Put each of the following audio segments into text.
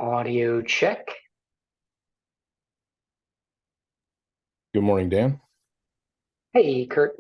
Audio check. Good morning, Dan. Hey, Kurt.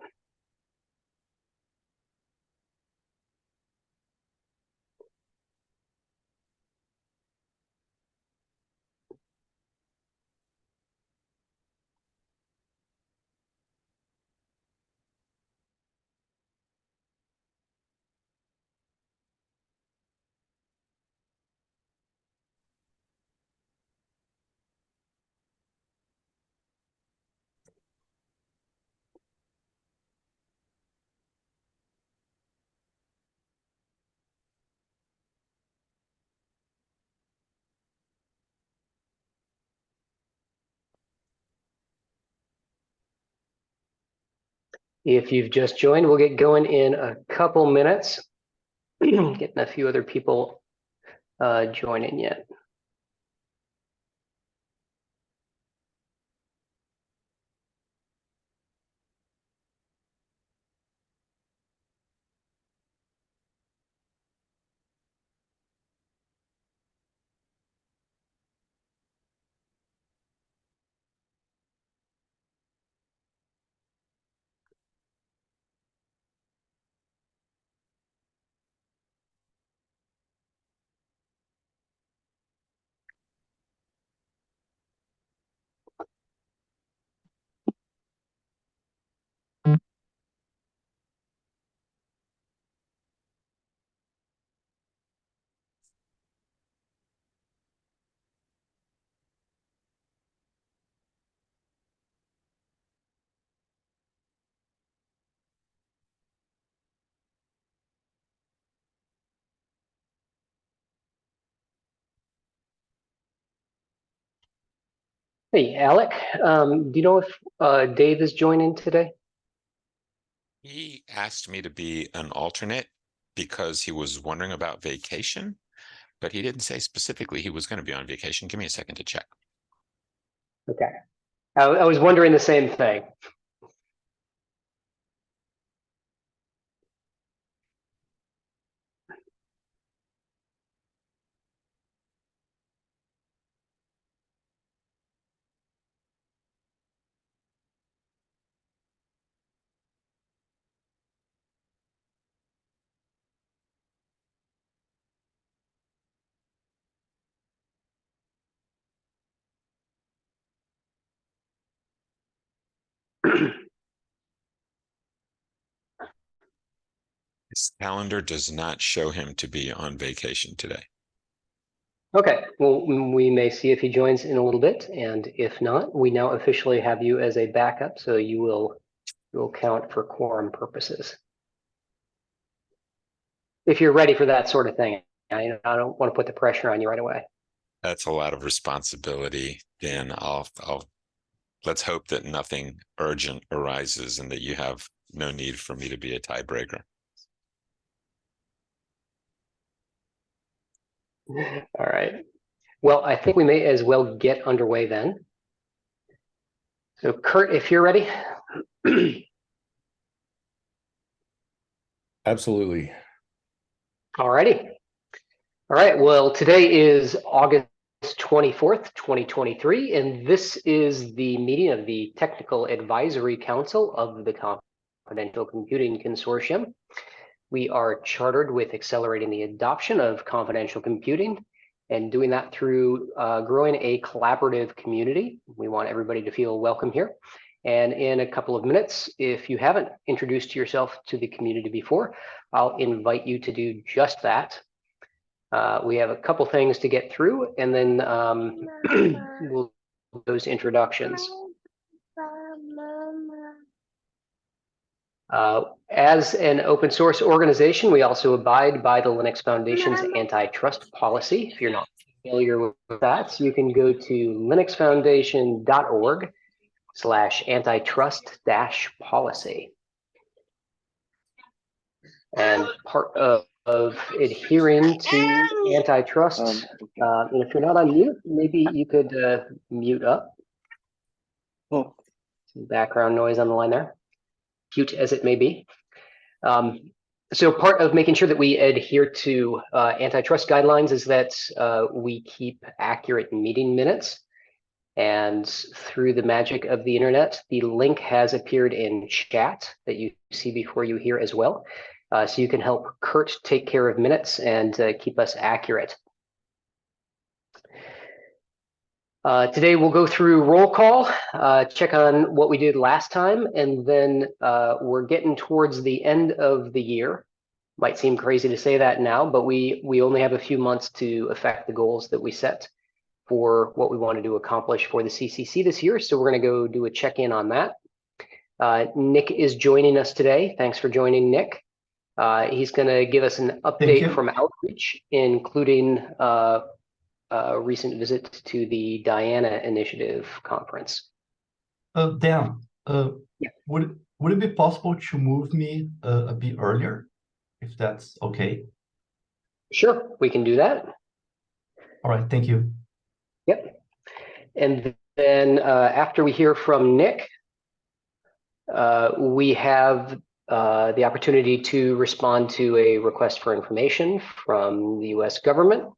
If you've just joined, we'll get going in a couple minutes. Getting a few other people joining yet. Hey, Alec, do you know if Dave is joining today? He asked me to be an alternate because he was wondering about vacation, but he didn't say specifically he was going to be on vacation. Give me a second to check. Okay. I was wondering the same thing. His calendar does not show him to be on vacation today. Okay, well, we may see if he joins in a little bit, and if not, we now officially have you as a backup, so you will count for quorum purposes. If you're ready for that sort of thing, I don't want to put the pressure on you right away. That's a lot of responsibility, Dan. Let's hope that nothing urgent arises and that you have no need for me to be a tiebreaker. All right. Well, I think we may as well get underway then. So, Kurt, if you're ready. Absolutely. All righty. All right. Well, today is August 24th, 2023, and this is the meeting of the Technical Advisory Council of the Confidential Computing Consortium. We are chartered with accelerating the adoption of confidential computing and doing that through growing a collaborative community. We want everybody to feel welcome here. And in a couple of minutes, if you haven't introduced yourself to the community before, I'll invite you to do just that. We have a couple things to get through, and then we'll do those introductions. As an open source organization, we also abide by the Linux Foundation's antitrust policy. If you're not familiar with that, you can go to linuxfoundation.org/antitrust-policy. And part of adhering to antitrust, and if you're not on mute, maybe you could mute up. Oh. Some background noise on the line there, cute as it may be. So part of making sure that we adhere to antitrust guidelines is that we keep accurate meeting minutes. And through the magic of the internet, the link has appeared in chat that you see before you here as well. So you can help Kurt take care of minutes and keep us accurate. Today we'll go through roll call, check on what we did last time, and then we're getting towards the end of the year. Might seem crazy to say that now, but we only have a few months to affect the goals that we set for what we wanted to accomplish for the CCC this year. So we're going to go do a check-in on that. Nick is joining us today. Thanks for joining, Nick. He's going to give us an update from Outreach, including a recent visit to the Diana Initiative conference. Dan, Yeah. would it be possible to move me a bit earlier, if that's okay? Sure, we can do that. All right, thank you. Yep. And then after we hear from Nick, we have the opportunity to respond to a request for information from the US government.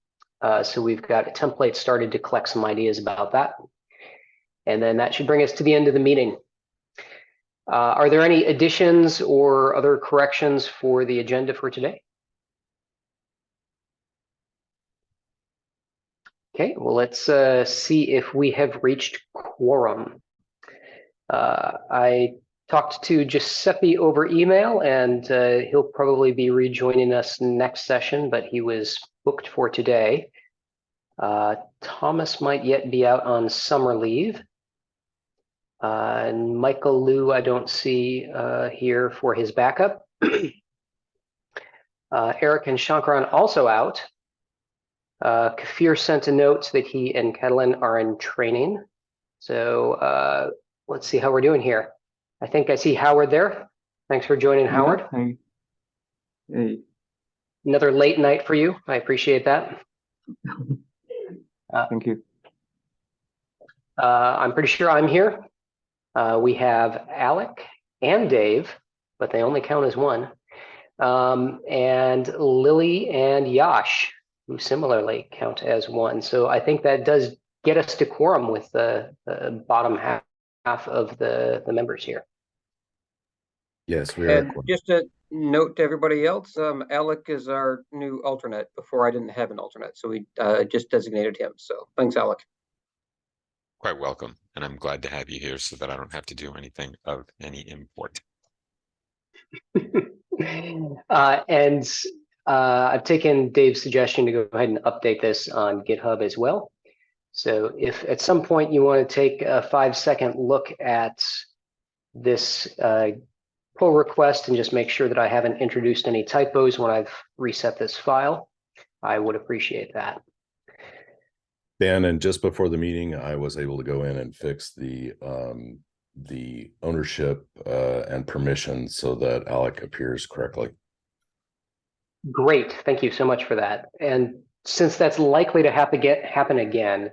So we've got a template started to collect some ideas about that. And then that should bring us to the end of the meeting. Are there any additions or other corrections for the agenda for today? Okay, well, let's see if we have reached quorum. I talked to Giuseppe over email, and he'll probably be rejoining us next session, but he was booked for today. Thomas might yet be out on summer leave. And Michael Liu, I don't see here for his backup. Eric and Shankaran also out. Kafir sent a note that he and Catalin are in training. So let's see how we're doing here. I think I see Howard there. Thanks for joining, Howard. Hey. Hey. Another late night for you. I appreciate that. Thank you. I'm pretty sure I'm here. We have Alec and Dave, but they only count as one. And Lily and Yash, who similarly count as one. So I think that does get us to quorum with the bottom half of the members here. Yes, we are. And just a note to everybody else, Alec is our new alternate. Before I didn't have an alternate, so we just designated him. So thanks, Alec. Quite welcome. And I'm glad to have you here so that I don't have to do anything of any import. I've taken Dave's suggestion to go ahead and update this on GitHub as well. So if at some point you want to take a 5-second look at this pull request and just make sure that I haven't introduced any typos when I've reset this file, I would appreciate that. Dan, and just before the meeting, I was able to go in and fix the ownership and permissions so that Alec appears correctly. Great, thank you so much for that. And since that's likely to happen again,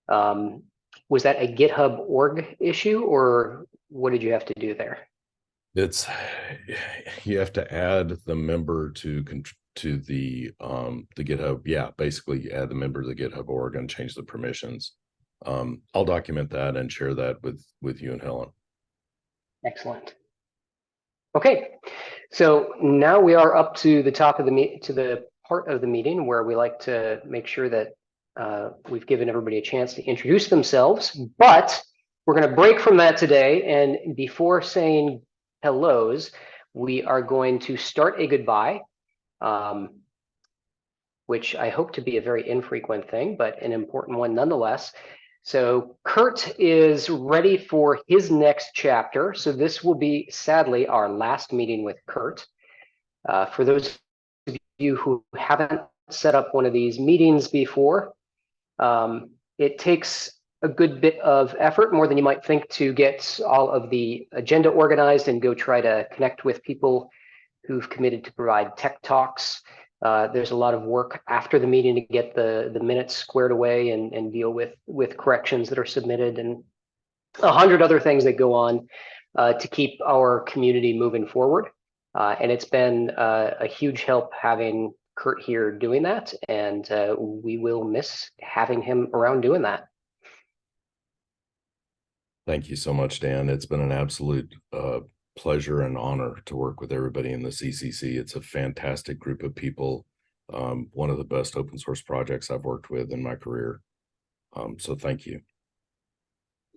was that a GitHub org issue, or what did you have to do there? You have to add the member to the GitHub. Yeah, basically you add the member to the GitHub org and change the permissions. I'll document that and share that with you and Helen. Excellent. Okay, so now we are up to the top of the part of the meeting where we like to make sure that we've given everybody a chance to introduce themselves, but we're going to break from that today. And before saying hellos, we are going to start a goodbye, which I hope to be a very infrequent thing, but an important one nonetheless. So Kurt is ready for his next chapter. So this will be, sadly, our last meeting with Kurt. For those of you who haven't set up one of these meetings before, it takes a good bit of effort, more than you might think, to get all of the agenda organized and go try to connect with people who've committed to provide tech talks. There's a lot of work after the meeting to get the minutes squared away and deal with corrections that are submitted, and 100 other things that go on to keep our community moving forward. And it's been a huge help having Kurt here doing that, and we will miss having him around doing that. Thank you so much, Dan. It's been an absolute pleasure and honor to work with everybody in the CCC. It's a fantastic group of people. One of the best open source projects I've worked with in my career. So thank you.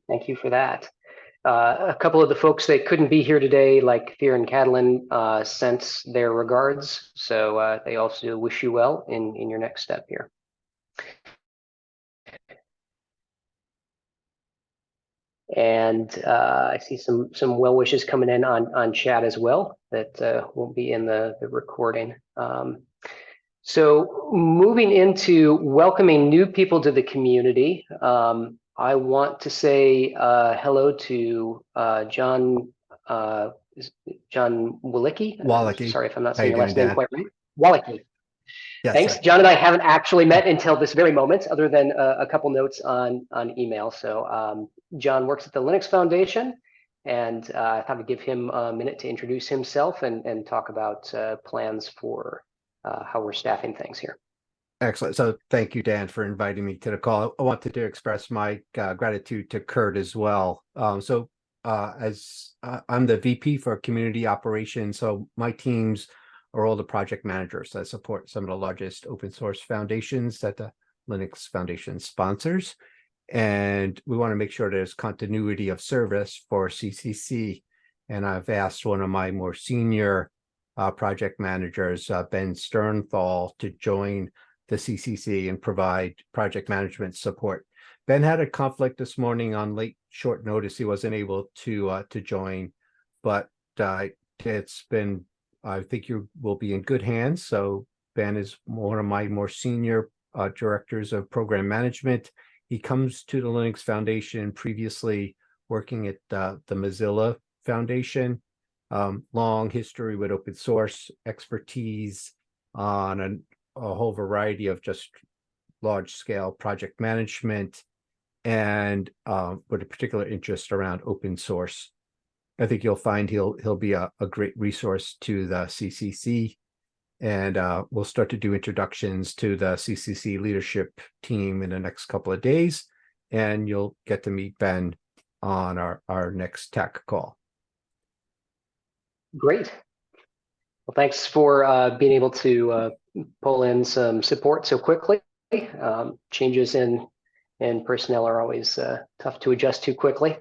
Thank you for that. A couple of the folks that couldn't be here today, like Fear and Catalin, sent their regards. So they also wish you well in your next step here. And I see some well wishes coming in on chat as well that won't be in the recording. So moving into welcoming new people to the community, I want to say hello to John Walicki. Walicki. Sorry if I'm not How saying you your last doing, name Dan? quite right. Walicki. Yes, Thanks. sir. John and I haven't actually met until this very moment, other than a couple notes on email. So John works at the Linux Foundation, and I thought I'd give him a minute to introduce himself and talk about plans for how we're staffing things here. Excellent. So thank you, Dan, for inviting me to the call. I wanted to express my gratitude to Kurt as well. As I'm the VP for Community Operations, so my teams are all the project managers that support some of the largest open source foundations that the Linux Foundation sponsors. And we want to make sure there's continuity of service for CCC. And I've asked one of my more senior project managers, Ben Sternthal, to join the CCC and provide project management support. Ben had a conflict this morning on short notice. He wasn't able to join, but it's been, I think you will be in good hands. So Ben is one of my more senior directors of program management. He comes to the Linux Foundation previously working at the Mozilla Foundation. Long history with open source, expertise on a whole variety of just large scale project management, and with a particular interest around open source. I think you'll find he'll be a great resource to the CCC, and we'll start to do introductions to the CCC leadership team in the next couple of days, and you'll get to meet Ben on our next TAC call. Great. Well, thanks for being able to pull in some support so quickly. Changes in personnel are always tough to adjust to quickly.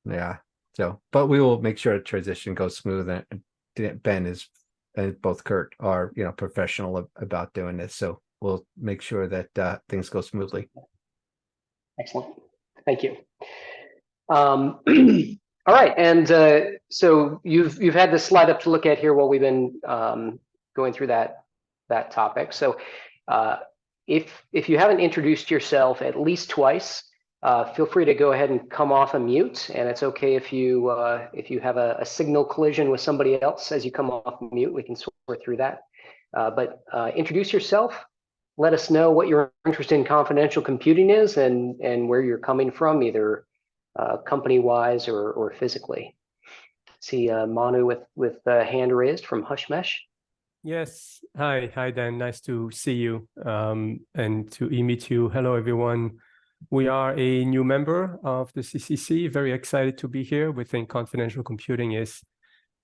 Yeah. So, but we will make sure the transition goes smooth. And Ben and both Kurt are, professional about doing this. So we'll make sure that things go smoothly. Excellent. Thank you. All right, and so you've had this slide up to look at here while we've been going through that topic. So if you haven't introduced yourself at least twice, feel free to go ahead and come off a mute, and it's okay if you have a signal collision with somebody else as you come off mute. We can sort through that. But introduce yourself. Let us know what your interest in confidential computing is and where you're coming from, either company-wise or physically. See Manu with a hand raised from Hushmesh. Yes. Hi, Dan. Nice to see you and to meet you. Hello, everyone. We are a new member of the CCC. Very excited to be here. We think confidential computing is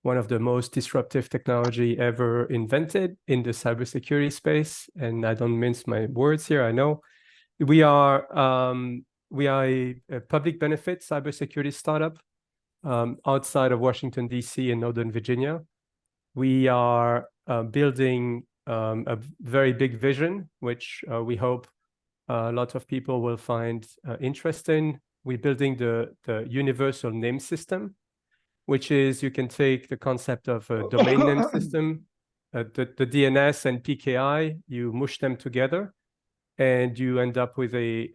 one of the most disruptive technology ever invented in the cybersecurity space. And I don't mince my words here. I know we are a public benefit cybersecurity startup outside of Washington, D.C. and Northern Virginia. We are building a very big vision, which we hope a lot of people will find interesting. We're building the universal name system, which is you can take the concept of a domain name system, the DNS and PKI, you mush them together, and you end up with a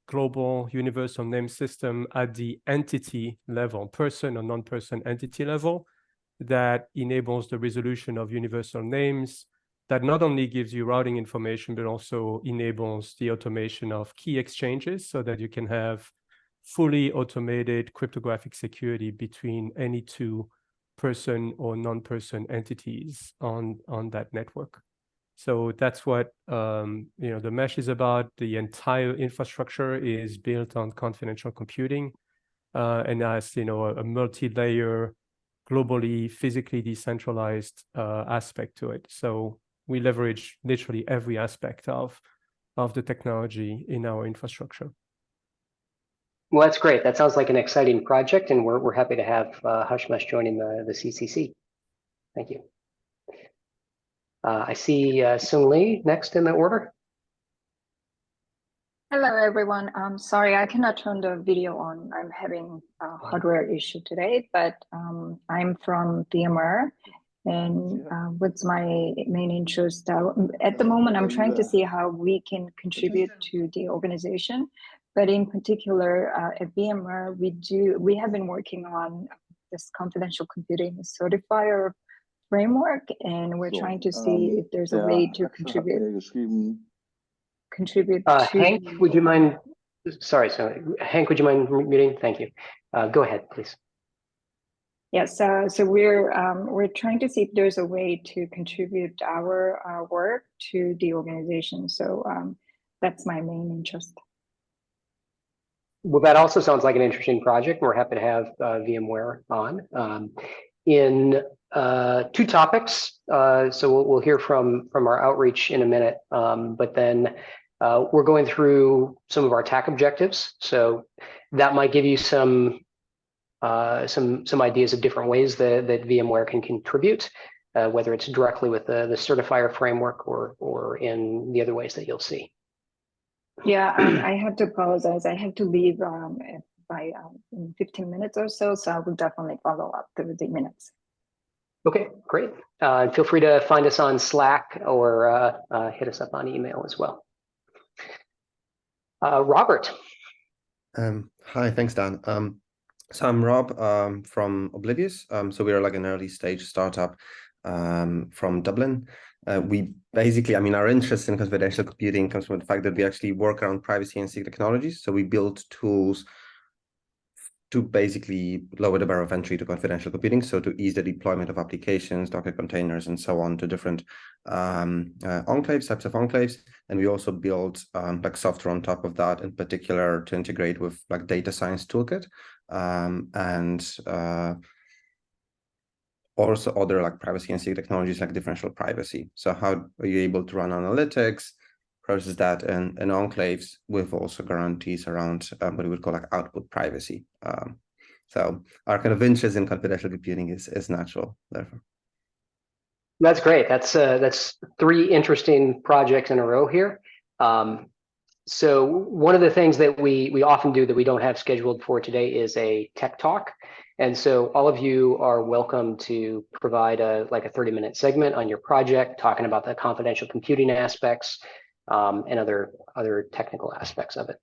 global universal name system at the entity level, person or non-person entity level, that enables the resolution of universal names, that not only gives you routing information, but also enables the automation of key exchanges so that you can have fully automated cryptographic security between any two person or non-person entities on that network. So that's what the mesh is about. The entire infrastructure is built on confidential computing, and has a multi-layer, globally, physically decentralized aspect to it. So we leverage literally every aspect of the technology in our infrastructure. Well, that's great. That sounds like an exciting project, and we're happy to have Hushmesh joining the CCC. Thank you. I see Sung Lee next in the order. Hello, everyone. Sorry, I cannot turn the video on. I'm having a hardware issue today, but I'm from VMware, and what's my main interest? At the moment, I'm trying to see how we can contribute to the organization, but in particular, at VMware, we have been working on this confidential computing certifier framework, and we're trying to see if there's a way to contribute to Hank, would you mind? Sorry, Hank, would you mind muting? Thank you. Go ahead, please. Yes, so we're trying to see if there's a way to contribute our work to the organization. So that's my main interest. Well, that also sounds like an interesting project. We're happy to have VMware on. In two topics, so we'll hear from our outreach in a minute, but then we're going through some of our TAC objectives. So that might give you some ideas of different ways that VMware can contribute, whether it's directly with the certifier framework or in the other ways that you'll see. Yeah, I have to apologize. I have to leave by in 15 minutes or so, so I will definitely follow up through the minutes. Okay, great. Feel free to find us on Slack or hit us up on email as well. Robert. Hi, thanks, Dan. So I'm Rob from Oblivious. So we are like an early stage startup from Dublin. We basically, our interest in confidential computing comes from the fact that we actually work around privacy and secret technologies. So we build tools to basically lower the barrier of entry to confidential computing. So to ease the deployment of applications, Docker containers, and so on to different types of enclaves. And we also build like software on top of that, in particular to integrate with like data science toolkit and also other like privacy and secret technologies like differential privacy. So how are you able to run analytics, process that in enclaves with also guarantees around what we would call like output privacy. So our kind of interest in confidential computing is natural, therefore. That's great. That's three interesting projects in a row here. So one of the things that we often do that we don't have scheduled for today is a tech talk. And so all of you are welcome to provide a 30-minute segment on your project, talking about the confidential computing aspects and other technical aspects of it.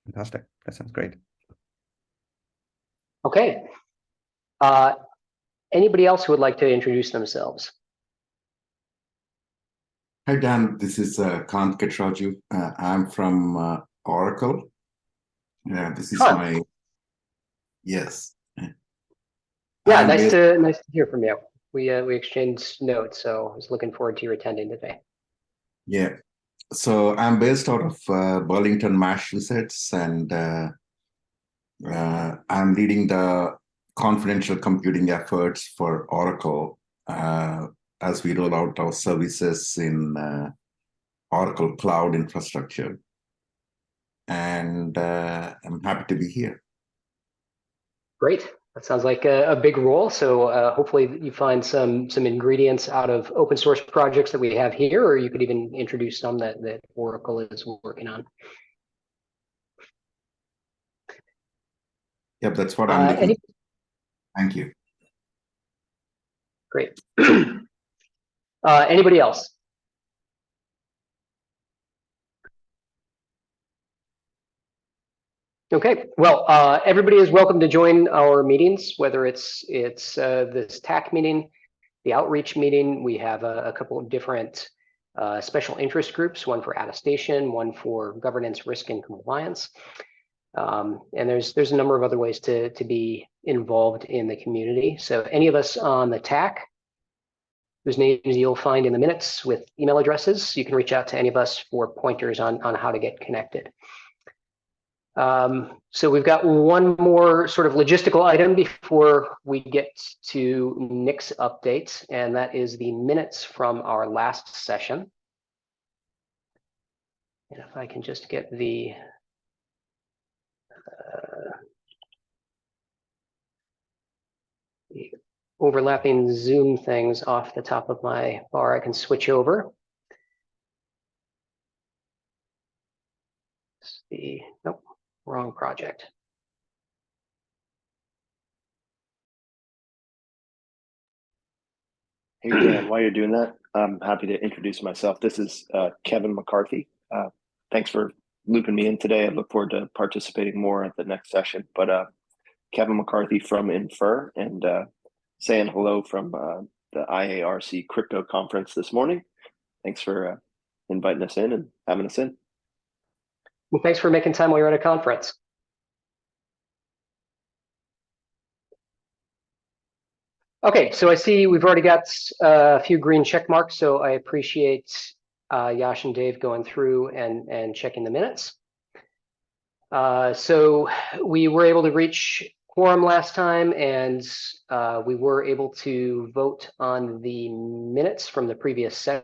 Fantastic. That sounds great. Okay. Anybody else who would like to introduce themselves? Hi, Dan. This is Kant Ketraju. I'm from Oracle. Yeah, this is my... Yes. Yeah, nice to hear from you. We exchanged notes, so I was looking forward to your attending today. Yeah. So I'm based out of Burlington, Massachusetts, and I'm leading the confidential computing efforts for Oracle as we roll out our services in Oracle Cloud infrastructure. And I'm happy to be here. Great. That sounds like a big role. So hopefully you find some ingredients out of open source projects that we have here, or you could even introduce some that Oracle is working on. Yep, that's what I'm looking. Thank you. Great. Anybody else? Okay, well, everybody is welcome to join our meetings, whether it's this TAC meeting, the outreach meeting. We have a couple of different special interest groups, one for attestation, one for governance, risk, and compliance. And there's a number of other ways to be involved in the community. So any of us on the TAC, whose names you'll find in the minutes with email addresses, you can reach out to any of us for pointers on how to get connected. So we've got one more sort of logistical item before we get to Nick's updates, and that is the minutes from our last session. And if I can just get the overlapping Zoom things off the top of my bar, I can switch over. Nope, wrong project. Hey, Dan, while you're doing that, I'm happy to introduce myself. This is Kevin McCarthy. Thanks for looping me in today. I look forward to participating more at the next session. But Kevin McCarthy from Infer, and saying hello from the IARC crypto conference this morning. Thanks for inviting us in and having us in. Well, thanks for making time while you're at a conference. Okay, so I see we've already got a few green check marks, so I appreciate Yash and Dave going through and checking the minutes. So we were able to reach quorum last time, and we were able to vote on the minutes from the previous session.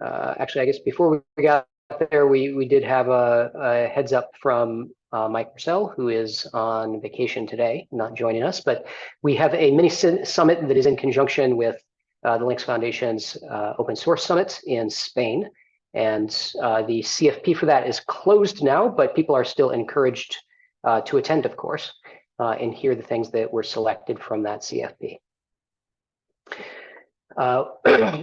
Actually, I guess before we got there, we did have a heads up from Mike Purcell, who is on vacation today, not joining us, but we have a mini summit that is in conjunction with the Linux Foundation's Open Source Summit in Spain. And the CFP for that is closed now, but people are still encouraged to attend, of course, and hear the things that were selected from that CFP.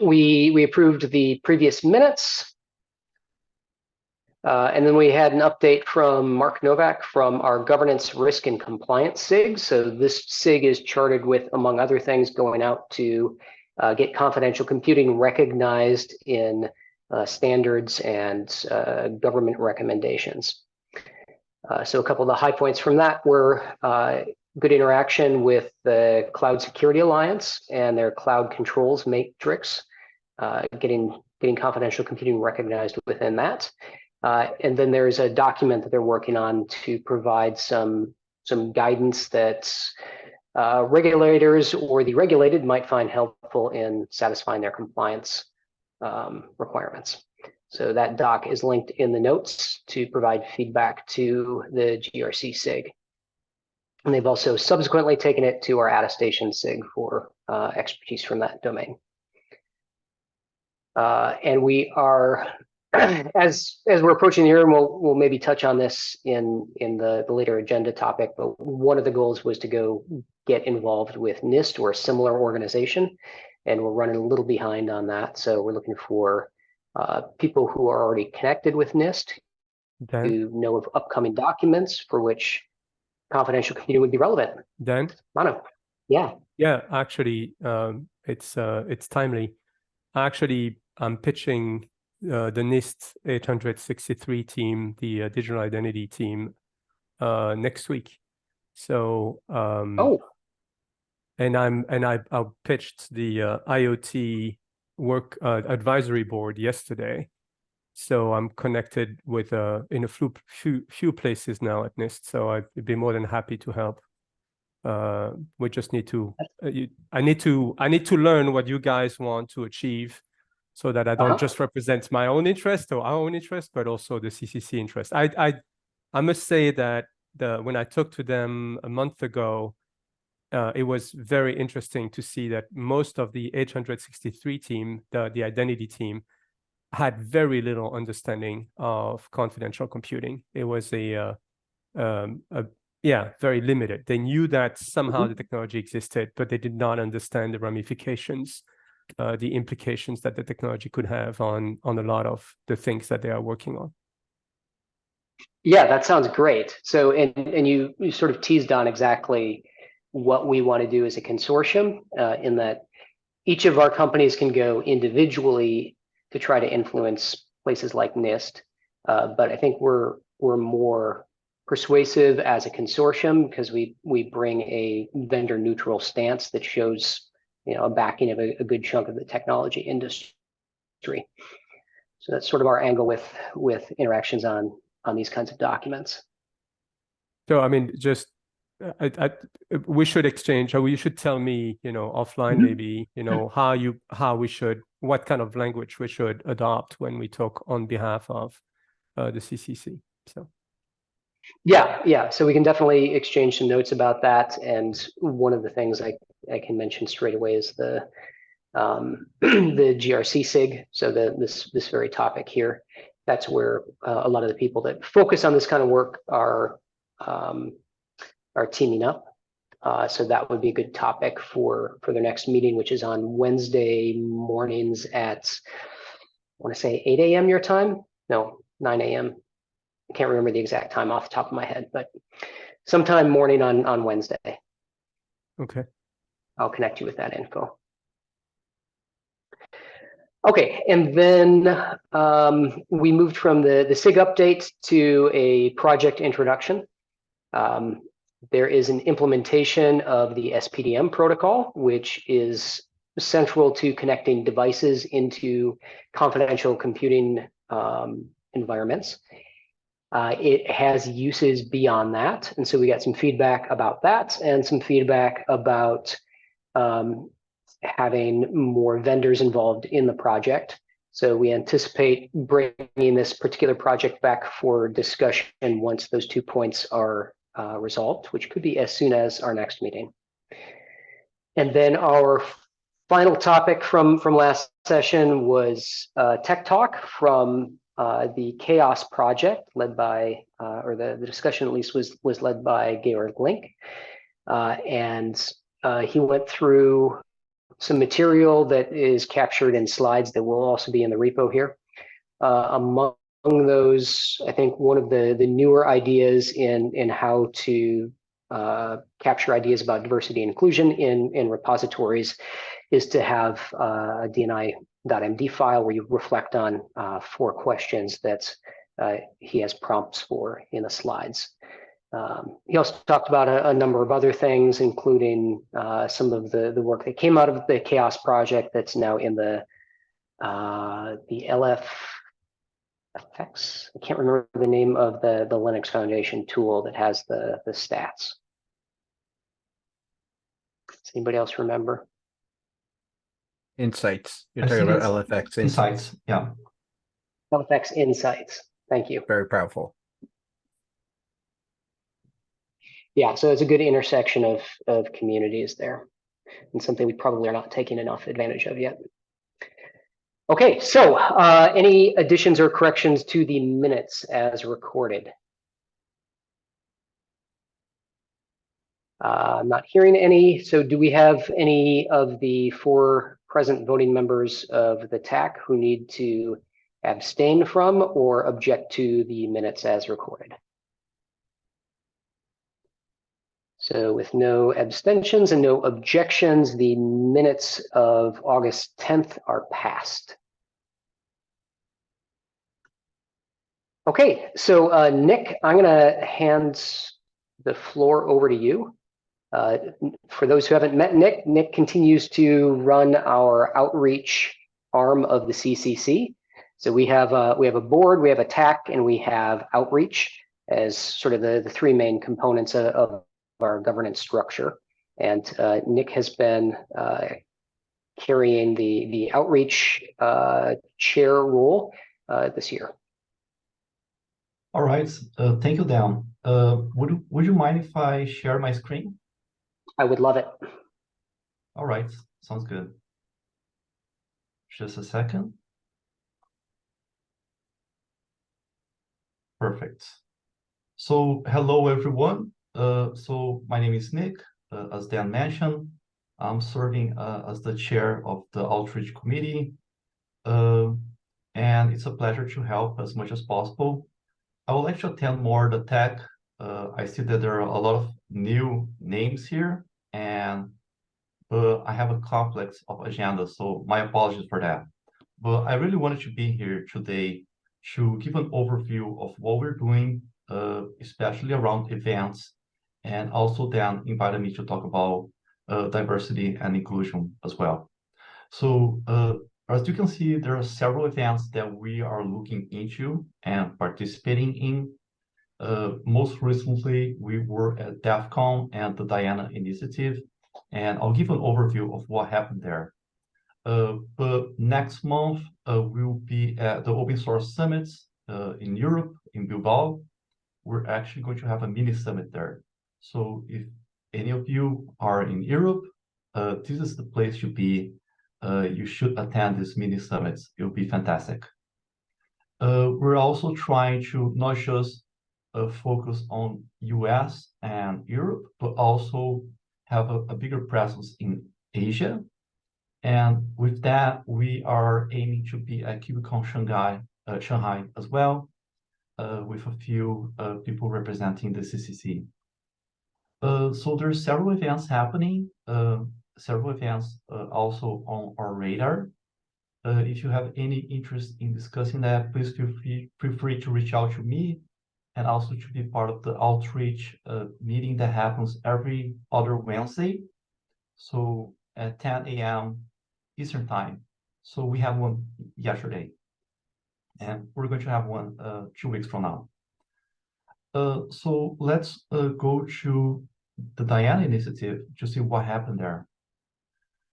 We approved the previous minutes. And then we had an update from Mark Novak from our Governance, Risk, and Compliance SIG. So this SIG is chartered with, among other things, going out to get confidential computing recognized in standards and government recommendations. So a couple of the high points from that were good interaction with the Cloud Security Alliance and their Cloud Controls Matrix, getting confidential computing recognized within that. And then there's a document that they're working on to provide some guidance that regulators or the regulated might find helpful in satisfying their compliance requirements. So that doc is linked in the notes to provide feedback to the GRC SIG. And they've also subsequently taken it to our attestation SIG for expertise from that domain. And we are, as we're approaching the year, and we'll maybe touch on this in the later agenda topic, but one of the goals was to go get involved with NIST or a similar organization, and we're running a little behind on that. So we're looking for people who are already connected with NIST, who know of upcoming documents for which confidential computing would be relevant. Dan? Manu. Yeah. Yeah, actually, it's timely. Actually, I'm pitching the NIST 863 team, the digital identity team, next week. So and I pitched the IoT work advisory board yesterday. So I'm connected with in a few places now at NIST. So I'd be more than happy to help. We just need to. I need to learn what you guys want to achieve, so that I don't just represent my own interest or our own interest, but also the CCC interest. I must say that when I talked to them a month ago, it was very interesting to see that most of the 863 team, the identity team, had very little understanding of confidential computing. It was very limited. They knew that somehow the technology existed, but they did not understand the ramifications, the implications that the technology could have on a lot of the things that they are working on. Yeah, that sounds great. So, and you sort of teased on exactly what we want to do as a consortium, in that each of our companies can go individually to try to influence places like NIST. But I think we're more persuasive as a consortium because we bring a vendor neutral stance that shows, a backing of a good chunk of the technology industry. So that's sort of our angle with interactions on these kinds of documents. So I mean, just we should exchange, or you should tell me, offline maybe, what kind of language we should adopt when we talk on behalf of the CCC. So. Yeah. So we can definitely exchange some notes about that. And one of the things I can mention straight away is the GRC SIG. So this very topic here, that's where a lot of the people that focus on this kind of work are teaming up. So that would be a good topic for the next meeting, which is on Wednesday mornings at, I want to say 8 a.m. your time? No, 9 a.m. I can't remember the exact time off the top of my head, but sometime morning on Wednesday. Okay. I'll connect you with that info. Okay, and then we moved from the SIG update to a project introduction. There is an implementation of the SPDM protocol, which is central to connecting devices into confidential computing environments. It has uses beyond that, and so we got some feedback about that and some feedback about having more vendors involved in the project. So we anticipate bringing this particular project back for discussion once those 2 points are resolved, which could be as soon as our next meeting. And then our final topic from last session was Tech Talk from the Chaos project led by, or the discussion at least was led by Georg Link. And he went through some material that is captured in slides that will also be in the repo here. Among those, I think one of the newer ideas in how to capture ideas about diversity and inclusion in repositories is to have a DNI.md file where you reflect on 4 questions that he has prompts for in the slides. He also talked about a number of other things, including some of the work that came out of the Chaos project that's now in the LFX. I can't remember the name of the Linux Foundation tool that has the stats. Does anybody else remember? Insights. You're talking about LFX Insights. Yeah. LFX Insights. Thank you. Very powerful. Yeah, so it's a good intersection of communities there, and something we probably are not taking enough advantage of yet. Okay, so any additions or corrections to the minutes as recorded? I'm not hearing any. So do we have any of the 4 present voting members of the TAC who need to abstain from or object to the minutes as recorded? So with no abstentions and no objections, the minutes of August 10th are passed. Okay, so Nick, I'm going to hand the floor over to you. For those who haven't met Nick, Nick continues to run our outreach arm of the CCC. So we have a board, we have a TAC, and we have outreach as sort of the 3 main components of our governance structure. And Nick has been carrying the outreach chair role this year. All right, thank you, Dan. Would you mind if I share my screen? I would love it. All right, sounds good. Just a second. Perfect. So hello, everyone. So my name is Nick. As Dan mentioned, I'm serving as the chair of the Outreach Committee. And it's a pleasure to help as much as possible. I would like to attend more the TAC. I see that there are a lot of new names here, and I have a complex of agendas, so my apologies for that. But I really wanted to be here today to give an overview of what we're doing, especially around events, and also then invited me to talk about diversity and inclusion as well. So as you can see, there are several events that we are looking into and participating in. Most recently, we were at DEF CON and the Diana Initiative, and I'll give an overview of what happened there. But next month, we'll be at the Open Source Summits in Europe, in Bilbao. We're actually going to have a mini summit there. So if any of you are in Europe, this is the place to be. You should attend these mini summits. It'll be fantastic. We're also trying to not just focus on US and Europe, but also have a bigger presence in Asia. And with that, we are aiming to be at KubeCon Shanghai as well, with a few people representing the CCC. So there's several events happening, also on our radar. If you have any interest in discussing that, please feel free to reach out to me, and also to be part of the outreach meeting that happens every other Wednesday. So at 10 a.m. Eastern time. So we have one yesterday, and we're going to have one 2 weeks from now. So let's go to the Diana Initiative to see what happened there.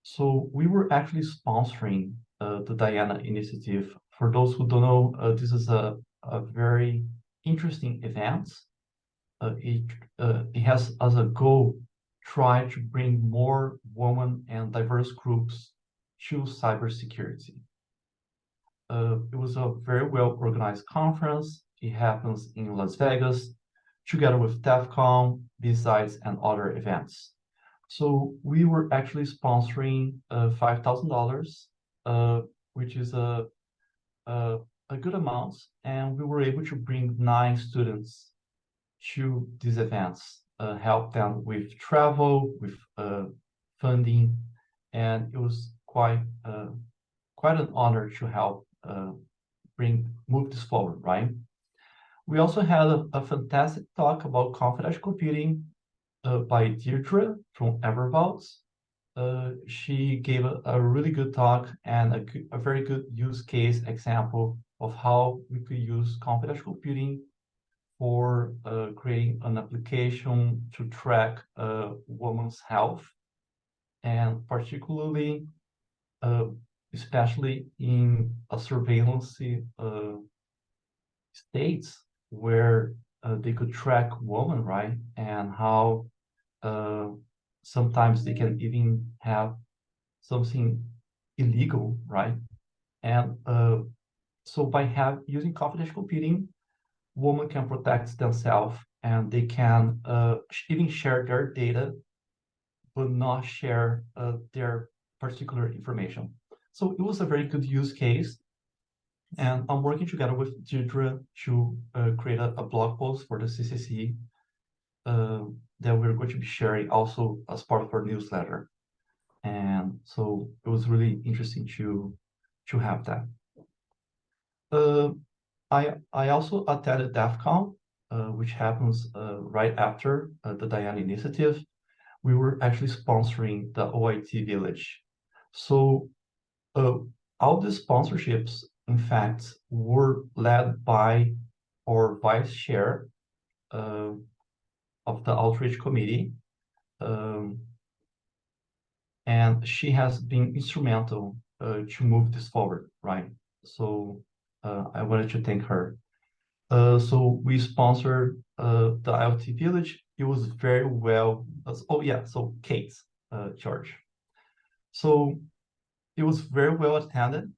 So we were actually sponsoring the Diana Initiative. For those who don't know, this is a very interesting event. It has as a goal try to bring more women and diverse groups to cybersecurity. It was a very well organized conference. It happens in Las Vegas, together with DEF CON, B-Sides, and other events. So we were actually sponsoring $5,000, which is a good amount, and we were able to bring 9 students to these events, help them with travel, with funding, and it was quite an honor to help move this forward, right? We also had a fantastic talk about confidential computing by Deirdre from Evervault. She gave a really good talk and a very good use case example of how we could use confidential computing for creating an application to track women's health, and particularly, especially in a surveillance states where they could track women, right? And how sometimes they can even have something illegal, right? And so by using confidential computing, women can protect themselves, and they can even share their data, but not share their particular information. So it was a very good use case. And I'm working together with Deirdre to create a blog post for the CCC that we're going to be sharing also as part of our newsletter. And so it was really interesting to have that. I also attended DEF CON, which happens right after the Diana Initiative. We were actually sponsoring the OIT Village. So all the sponsorships, in fact, were led by our vice chair of the outreach committee. And she has been instrumental to move this forward, right? So I wanted to thank her. So we sponsored the IoT Village. It was very well. So Kate George. So it was very well attended.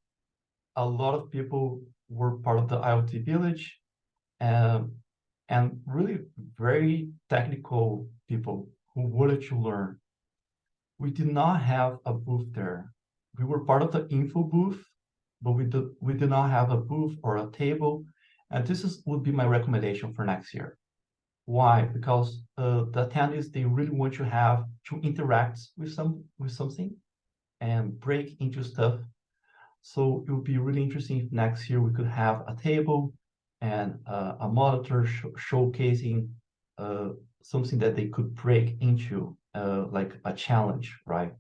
A lot of people were part of the IoT Village, and really very technical people who wanted to learn. We did not have a booth there. We were part of the info booth, but we did not have a booth or a table. And this would be my recommendation for next year. Why? Because the attendees, they really want to interact with something and break into stuff. So it would be really interesting if next year we could have a table and a monitor showcasing something that they could break into, like a challenge, right?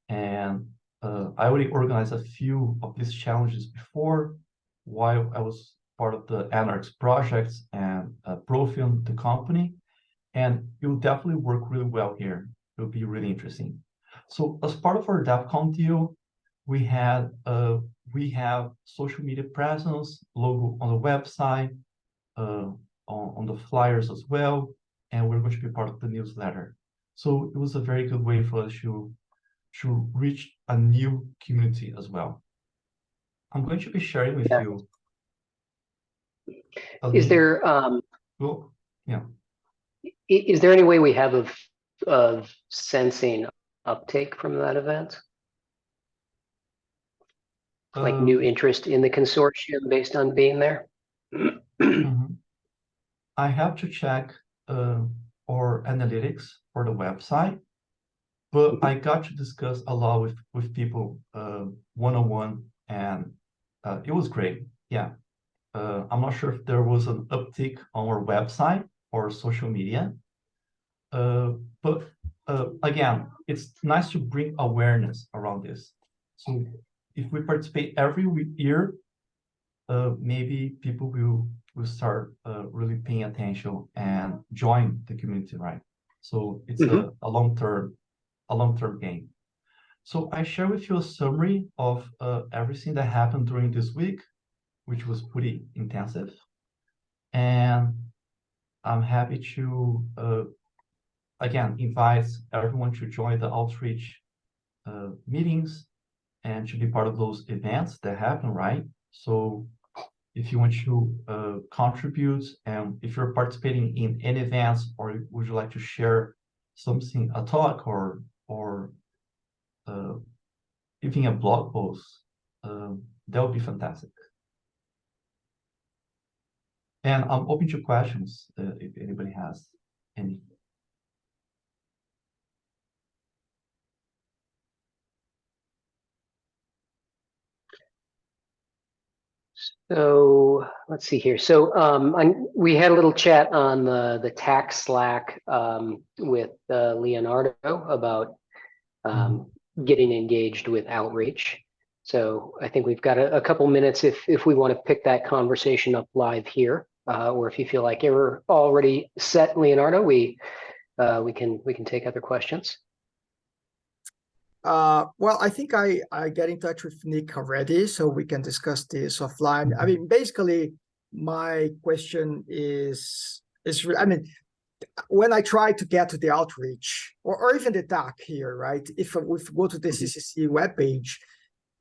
And I already organized a few of these challenges before while I was part of the Anarchs projects and Profium, the company, and it will definitely work really well here. It will be really interesting. So as part of our DevCon deal, we have social media presence, logo on the website, on the flyers as well, and we're going to be part of the newsletter. So it was a very good way for us to reach a new community as well. I'm going to be sharing with you. Is there Well, yeah. Is there any way we have of sensing uptake from that event? Like new interest in the consortium based on being there? I have to check our analytics for the website, but I got to discuss a lot with people one-on-one, and it was great. Yeah. I'm not sure if there was an uptick on our website or social media, but again, it's nice to bring awareness around this. So if we participate every year, maybe people will start really paying attention and join the community, right? So it's a long-term game. So I share with you a summary of everything that happened during this week, which was pretty intensive. And I'm happy to, again, invite everyone to join the outreach meetings and to be part of those events that happen, right? So if you want to contribute, and if you're participating in any events, or would you like to share something, a talk, or even a blog post, that would be fantastic. And I'm open to questions if anybody has any. So let's see here. So we had a little chat on the tax Slack with Leonardo about getting engaged with outreach. So I think we've got a couple minutes if we want to pick that conversation up live here, or if you feel like you're already set, Leonardo, we can take other questions. Well, I think I get in touch with Nick already, so we can discuss this offline. I mean, basically, my question is I mean, when I try to get to the outreach or even the TAC here, right? If we go to the CCC webpage,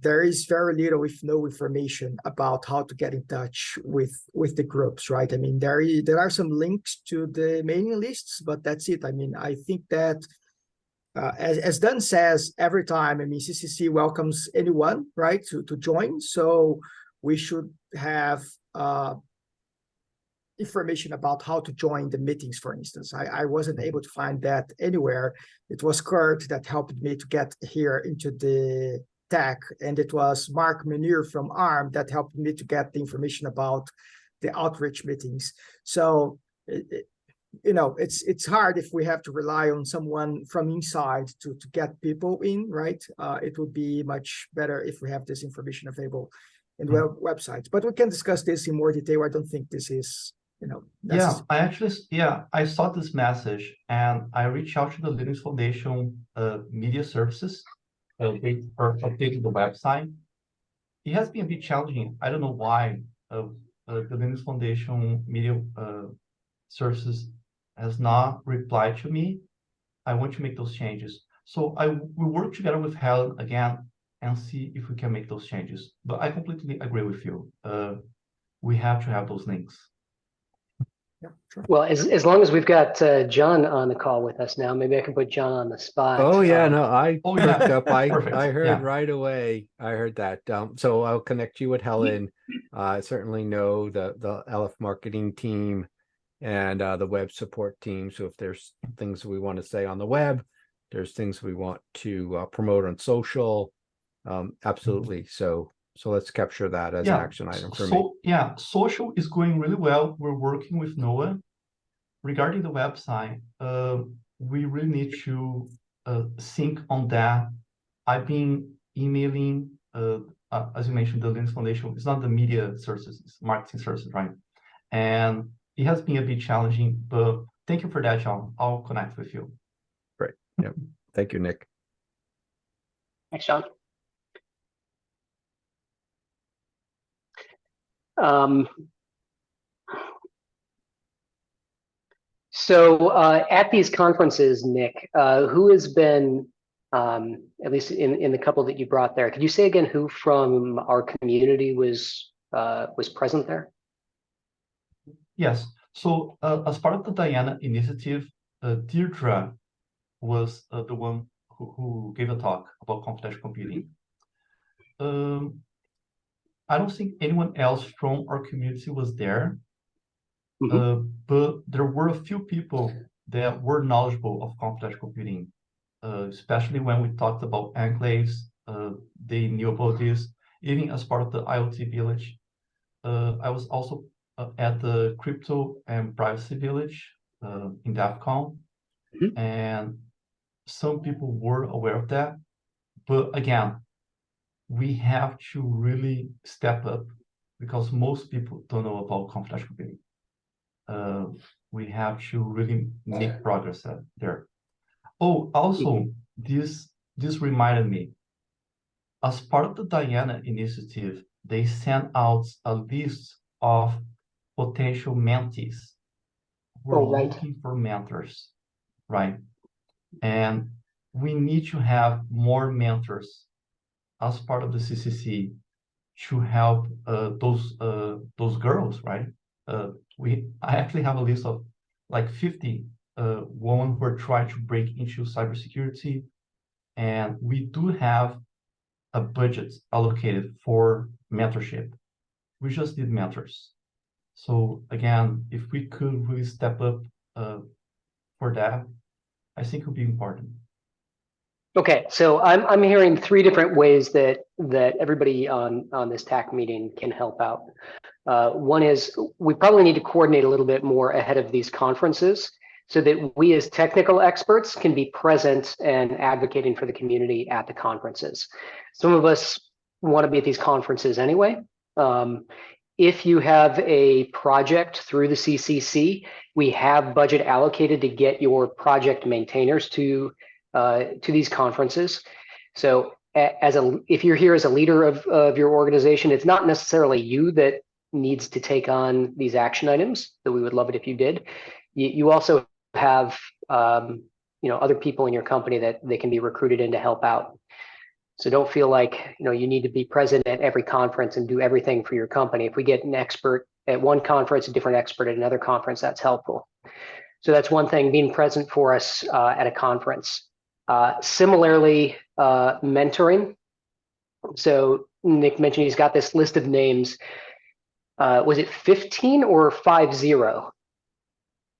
there is very little, if no information about how to get in touch with the groups, right? I mean, there are some links to the mailing lists, but that's it. I mean, I think that as Dan says every time, I mean, CCC welcomes anyone, right, to join. So we should have information about how to join the meetings, for instance. I wasn't able to find that anywhere. It was Kurt that helped me to get here into the TAC, and it was Mark Munir from ARM that helped me to get the information about the outreach meetings. So, you know, it's hard if we have to rely on someone from inside to get people in, right? It would be much better if we have this information available in websites. But we can discuss this in more detail. I don't think this is, you know, necessary. I saw this message and I reached out to the Linux Foundation media services. They updated the website. It has been a bit challenging. I don't know why the Linux Foundation media services has not replied to me. I want to make those changes. So I will work together with Helen again and see if we can make those changes. But I completely agree with you. We have to have those links. Yeah, sure. Well, as long as we've got John on the call with us now, maybe I can put John on the spot. Oh yeah, no, I perked up. Perfect. I heard Yeah. right away. I heard that. So I'll connect you with Helen. I certainly know the LF marketing team and the web support team. So if there's things we want to say on the web, there's things we want to promote on social. Absolutely. So So let's capture that as an action item for me. So yeah, social is going really well. We're working with Noah. Regarding the website, we really need to sync on that. I've been emailing, as you mentioned, the Linux Foundation. It's not the media services, it's marketing services, right? And it has been a bit challenging, but thank you for that, John. I'll connect with you. Great. Yeah. Thank you, Nick. Thanks, John. So at these conferences, Nick, who has been, at least in the couple that you brought there, could you say again who from our community was present there? Yes. So as part of the Diana initiative, Deirdre was the one who gave a talk about confidential computing. I don't think anyone else from our community was there, but there were a few people that were knowledgeable of confidential computing, especially when we talked about enclaves. They knew about this, even as part of the IoT village. I was also at the crypto and privacy village in DEF CON, and some people were aware of that. But again, we have to really step up because most people don't know about confidential computing. We have to really make progress there. Oh, also, this reminded me, as part of the Diana initiative, they sent out a list of potential mentees who are looking for mentors, right? And we need to have more mentors as part of the CCC to help those girls, right? I actually have a list of like 50 women who are trying to break into cybersecurity, and we do have a budget allocated for mentorship. We just need mentors. So again, if we could really step up for that, I think it would be important. Okay, so I'm hearing three different ways that everybody on this TAC meeting can help out. One is we probably need to coordinate a little bit more ahead of these conferences so that we as technical experts can be present and advocating for the community at the conferences. Some of us want to be at these conferences anyway. If you have a project through the CCC, we have budget allocated to get your project maintainers to these conferences. So if you're here as a leader of your organization, it's not necessarily you that needs to take on these action items, though we would love it if you did. You also have other people in your company that they can be recruited in to help out. So don't feel like you need to be present at every conference and do everything for your company. If we get an expert at one conference, a different expert at another conference, that's helpful. So that's one thing, being present for us at a conference. Similarly, mentoring. So Nick mentioned he's got this list of names. Was it 15 or 50?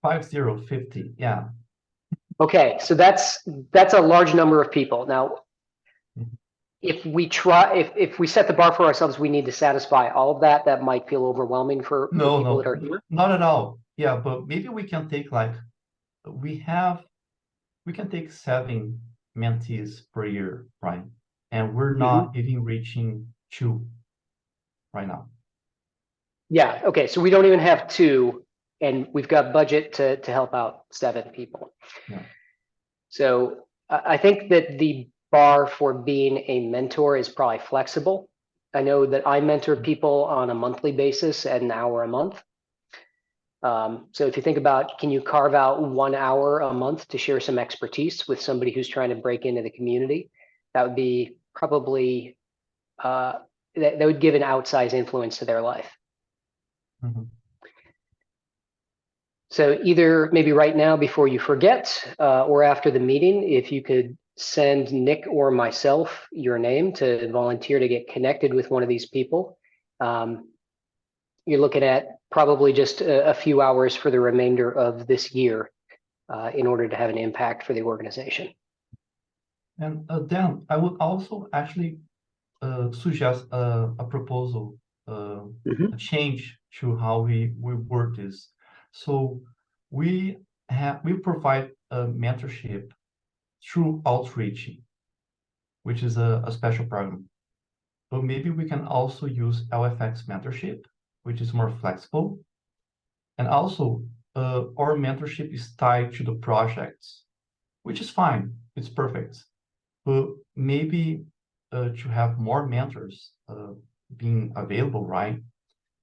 50, yeah. Okay, so that's a large number of people. Now, if we set the bar for ourselves, we need to satisfy all of that. That might feel overwhelming for people that are here. Not at all. Yeah, but maybe we can take we can take 7 mentees per year, right? And we're not even reaching 2 right now. Yeah, okay, so we don't even have 2, and we've got budget to help out 7 people. Yeah. So I think that the bar for being a mentor is probably flexible. I know that I mentor people on a monthly basis at an hour a month. So if you think about, can you carve out 1 hour a month to share some expertise with somebody who's trying to break into the community? That would be probably, that would give an outsized influence to their life. So either maybe right now before you forget, or after the meeting, if you could send Nick or myself your name to volunteer to get connected with one of these people. You're looking at probably just a few hours for the remainder of this year in order to have an impact for the organization. And Dan, I would also actually suggest a proposal, a change to how we work this. So we provide a mentorship through outreach, which is a special program. But maybe we can also use LFX mentorship, which is more flexible. And also, our mentorship is tied to the projects, which is fine. It's perfect. But maybe to have more mentors being available, right?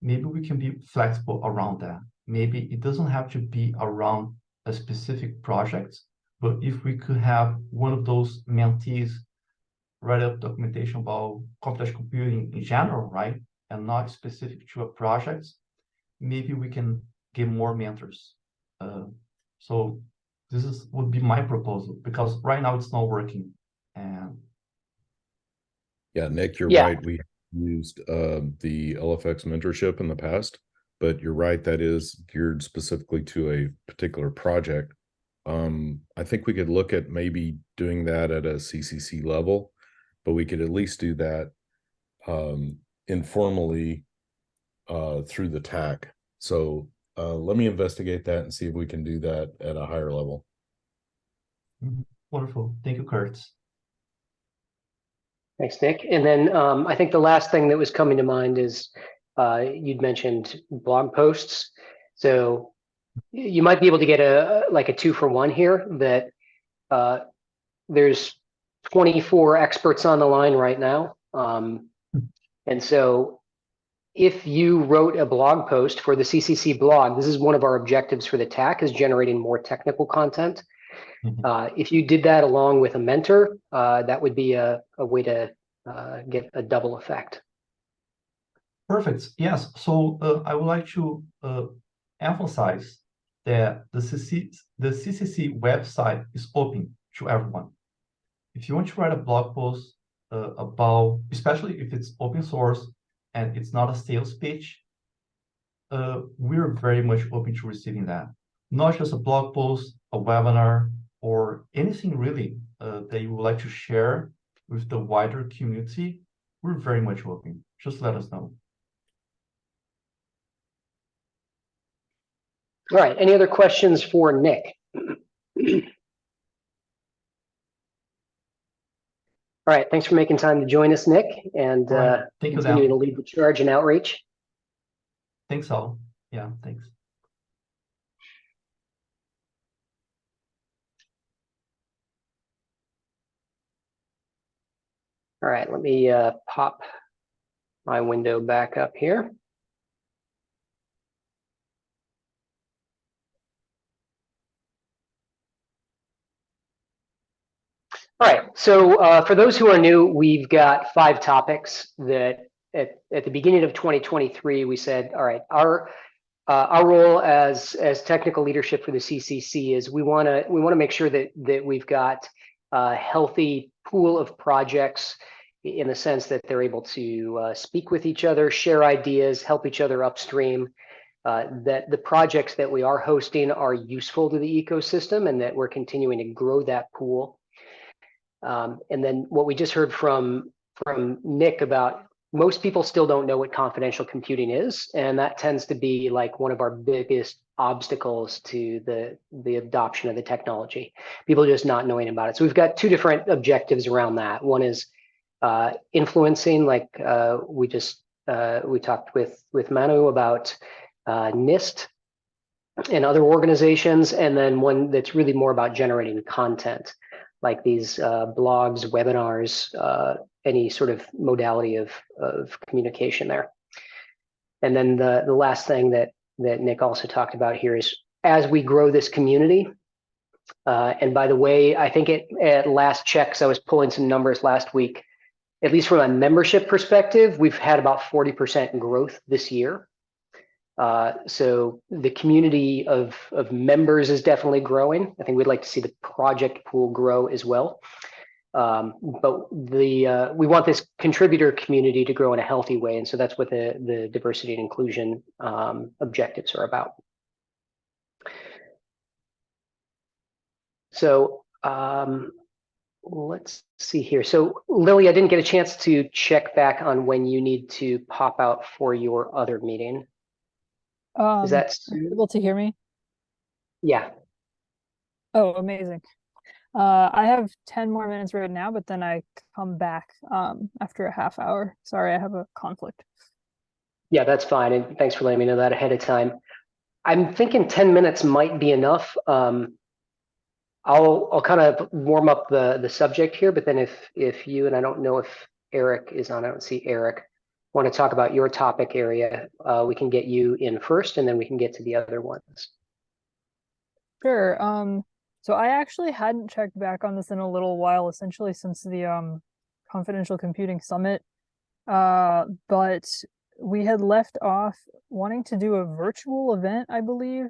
Maybe we can be flexible around that. Maybe it doesn't have to be around a specific project, but if we could have one of those mentees write up documentation about computational computing in general, right? And not specific to a project, maybe we can get more mentors. So this would be my proposal, because right now it's not working. And yeah, Nick, you're Yeah. right. We used the LFX mentorship in the past, but you're right, that is geared specifically to a particular project. I think we could look at maybe doing that at a CCC level, but we could at least do that informally through the TAC. So let me investigate that and see if we can do that at a higher level. Wonderful. Thank you, Kurt. Thanks, Nick. And then I think the last thing that was coming to mind is you'd mentioned blog posts. So you might be able to get a 2-for-1 here, that there's 24 experts on the line right now. And so if you wrote a blog post for the CCC blog, this is one of our objectives for the TAC, is generating more technical content. If you did that along with a mentor, that would be a way to get a double effect. Perfect. Yes. So I would like to emphasize that the CCC website is open to everyone. If you want to write a blog post about, especially if it's open source and it's not a sales pitch, we're very much open to receiving that. Not just a blog post, a webinar, or anything really that you would like to share with the wider community. We're very much open. Just let us know. All right. Any other questions for Nick? All right. Thanks for making time to join us, Nick, and Thank you, continuing to Dan. lead the charge in outreach. Thanks all. Yeah, thanks. All right. Let me pop my window back up here. All right, so for those who are new, we've got 5 topics that at the beginning of 2023, we said, all right, our role as technical leadership for the CCC is we want to make sure that we've got a healthy pool of projects, in the sense that they're able to speak with each other, share ideas, help each other upstream, that the projects that we are hosting are useful to the ecosystem, and that we're continuing to grow that pool. And then what we just heard from Nick about, most people still don't know what confidential computing is, and that tends to be like one of our biggest obstacles to the adoption of the technology. People just not knowing about it. So we've got 2 different objectives around that. One is influencing, like we talked with Manu about NIST and other organizations, and then one that's really more about generating content, like these blogs, webinars, any sort of modality of communication there. And then the last thing that Nick also talked about here is, as we grow this community, and by the way, I think at last checks, I was pulling some numbers last week, at least from a membership perspective, we've had about 40% growth this year. So the community of members is definitely growing. I think we'd like to see the project pool grow as well. But we want this contributor community to grow in a healthy way. And so that's what the diversity and inclusion objectives are about. So let's see here. So Lily, I didn't get a chance to check back on when you need to pop out for your other meeting. Is that Are you able to hear me? Yeah. Oh, amazing. I have 10 more minutes right now, but then I come back after a half hour. Sorry, I have a conflict. Yeah, that's fine. And thanks for letting me know that ahead of time. I'm thinking 10 minutes might be enough. I'll kind of warm up the subject here, but then if you, and I don't know if Eric is on, I don't see Eric, want to talk about your topic area, we can get you in first and then we can get to the other ones. Sure. So I actually hadn't checked back on this in a little while, essentially since the Confidential Computing Summit. But we had left off wanting to do a virtual event, I believe.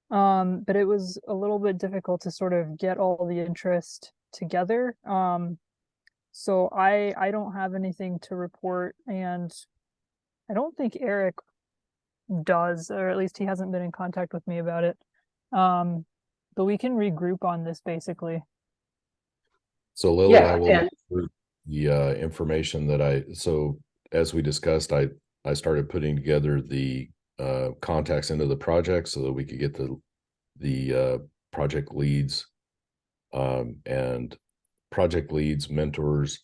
But it was a little bit difficult to sort of get all the interest together. So I don't have anything to report, and I don't think Eric does, or at least he hasn't been in contact with me about it. But we can regroup on this basically. So Lily, Yeah, I will and the information that so as we discussed, I started putting together the contacts into the project so that we could get the project leads and project leads, mentors,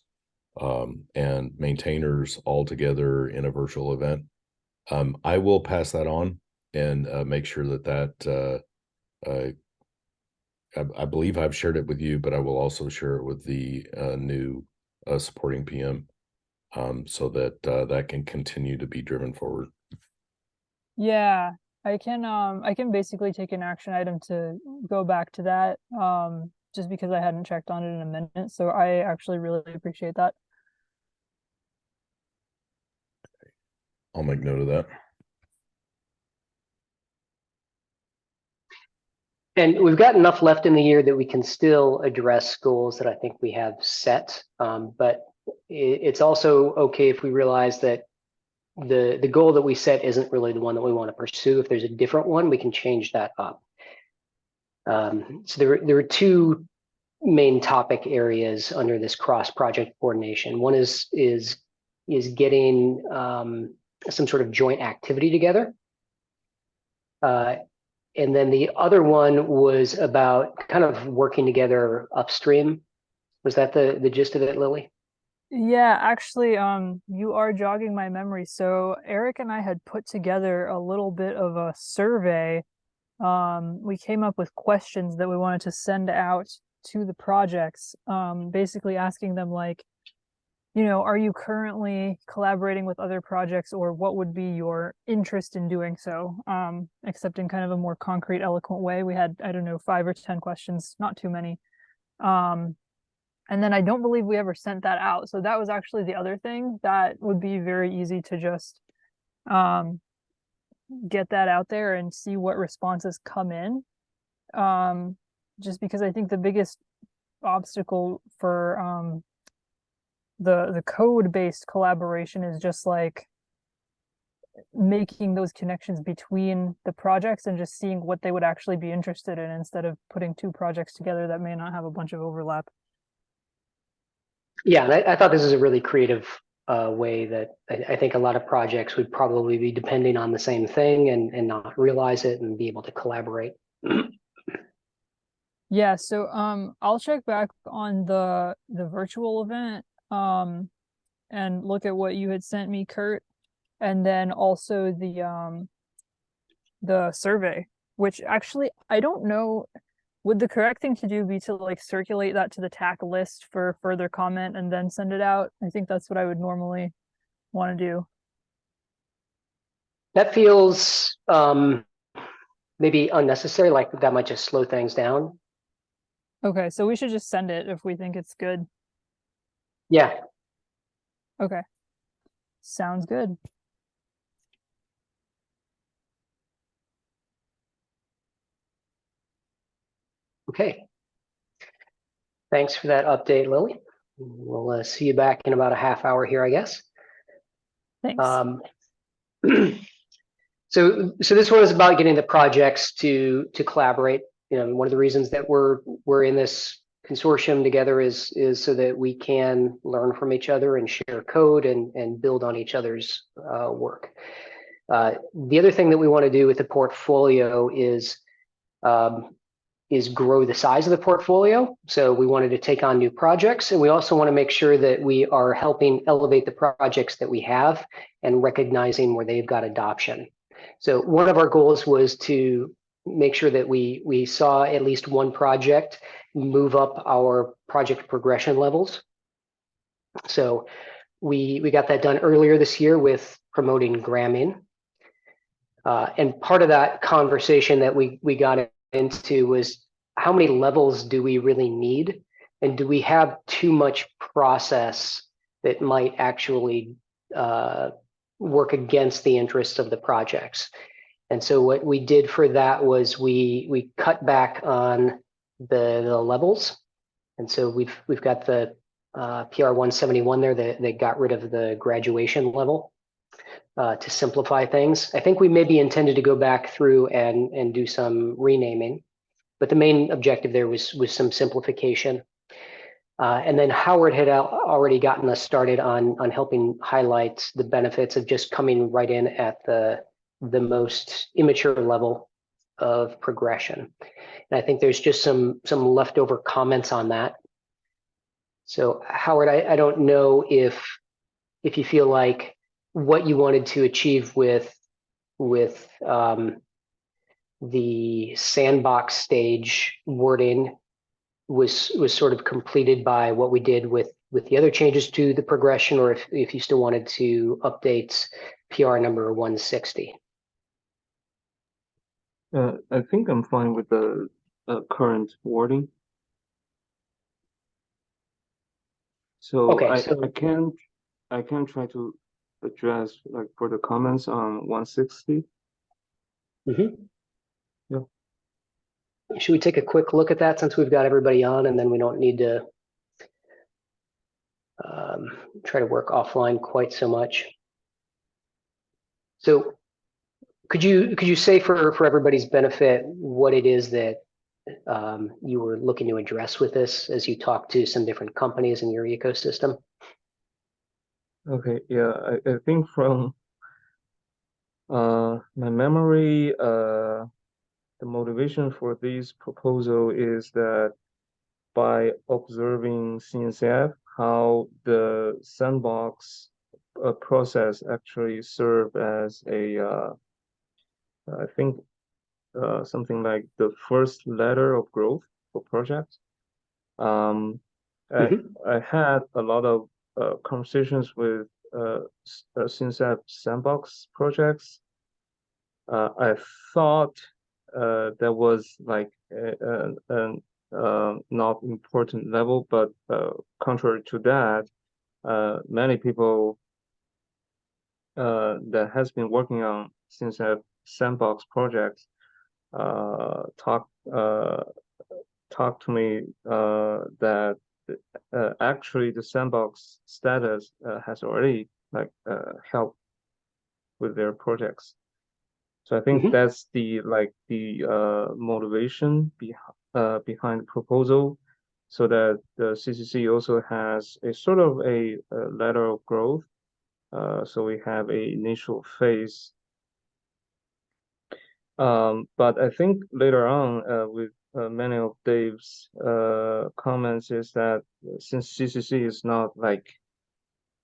and maintainers all together in a virtual event. I will pass that on and make sure that I believe I've shared it with you, but I will also share it with the new supporting PM so that that can continue to be driven forward. Yeah, I can basically take an action item to go back to that just because I hadn't checked on it in a minute. So I actually really appreciate that. I'll make note of that. And we've got enough left in the year that we can still address goals that I think we have set. But it's also okay if we realize that the goal that we set isn't really the one that we want to pursue. If there's a different one, we can change that up. So there are two main topic areas under this cross-project coordination. One is getting some sort of joint activity together. And then the other one was about kind of working together upstream. Was that the gist of it, Lily? Yeah, actually, you are jogging my memory. So Eric and I had put together a little bit of a survey. We came up with questions that we wanted to send out to the projects, basically asking them like, are you currently collaborating with other projects, or what would be your interest in doing so? Except in kind of a more concrete, eloquent way. We had, I don't know, 5 or 10 questions, not too many. And then I don't believe we ever sent that out. So that was actually the other thing that would be very easy to just get that out there and see what responses come in. Just because I think the biggest obstacle for the code-based collaboration is just like making those connections between the projects and just seeing what they would actually be interested in instead of putting 2 projects together that may not have a bunch of overlap. Yeah, and I thought this is a really creative way that I think a lot of projects would probably be depending on the same thing and not realize it and be able to collaborate. Yeah, so I'll check back on the virtual event and look at what you had sent me, Kurt, and then also the survey, which actually I don't know. Would the correct thing to do be to like circulate that to the TAC list for further comment and then send it out? I think that's what I would normally want to do. That feels maybe unnecessary, like that might just slow things down. Okay, so we should just send it if we think it's good. Yeah. Okay. Sounds good. Okay. Thanks for that update, Lily. We'll see you back in about a half hour here, I guess. Thanks. So this one is about getting the projects to collaborate. One of the reasons that we're in this consortium together is so that we can learn from each other and share code and build on each other's work. The other thing that we want to do with the portfolio is grow the size of the portfolio. So we wanted to take on new projects, and we also want to make sure that we are helping elevate the projects that we have and recognizing where they've got adoption. So one of our goals was to make sure that we saw at least one project move up our project progression levels. So we got that done earlier this year with promoting Gramming. And part of that conversation that we got into was how many levels do we really need? And do we have too much process that might actually work against the interests of the projects? And so what we did for that was we cut back on the levels. And so we've got the PR 171 there that got rid of the graduation level. To simplify things. I think we maybe intended to go back through and do some renaming, but the main objective there was some simplification. And then Howard had already gotten us started on helping highlight the benefits of just coming right in at the most immature level of progression. And I think there's just some leftover comments on that. So Howard, I don't know if you feel like what you wanted to achieve with the sandbox stage wording was sort of completed by what we did with the other changes to the progression, or if you still wanted to update PR number 160. I think I'm fine with the current wording. So Okay, I can try to address like for the comments on 160. Mm-hmm. Yeah. Should we take a quick look at that since we've got everybody on, and then we don't need to try to work offline quite so much? So could you say for everybody's benefit what it is that you were looking to address with this as you talk to some different companies in your ecosystem? Okay, yeah, I think from my memory, the motivation for this proposal is that by observing CNCF, how the sandbox process actually serve as a, I think something like the first ladder of growth for projects. I had a lot of conversations with CNCF sandbox projects. I thought that was like an not important level, but contrary to that, many people that has been working on CNCF sandbox projects talk to me that actually the sandbox status has already like helped with their projects. So I think that's the motivation behind the proposal, so that the CCC also has a sort of a ladder of growth. So we have a initial phase. But I think later on with many of Dave's comments is that since CCC is not like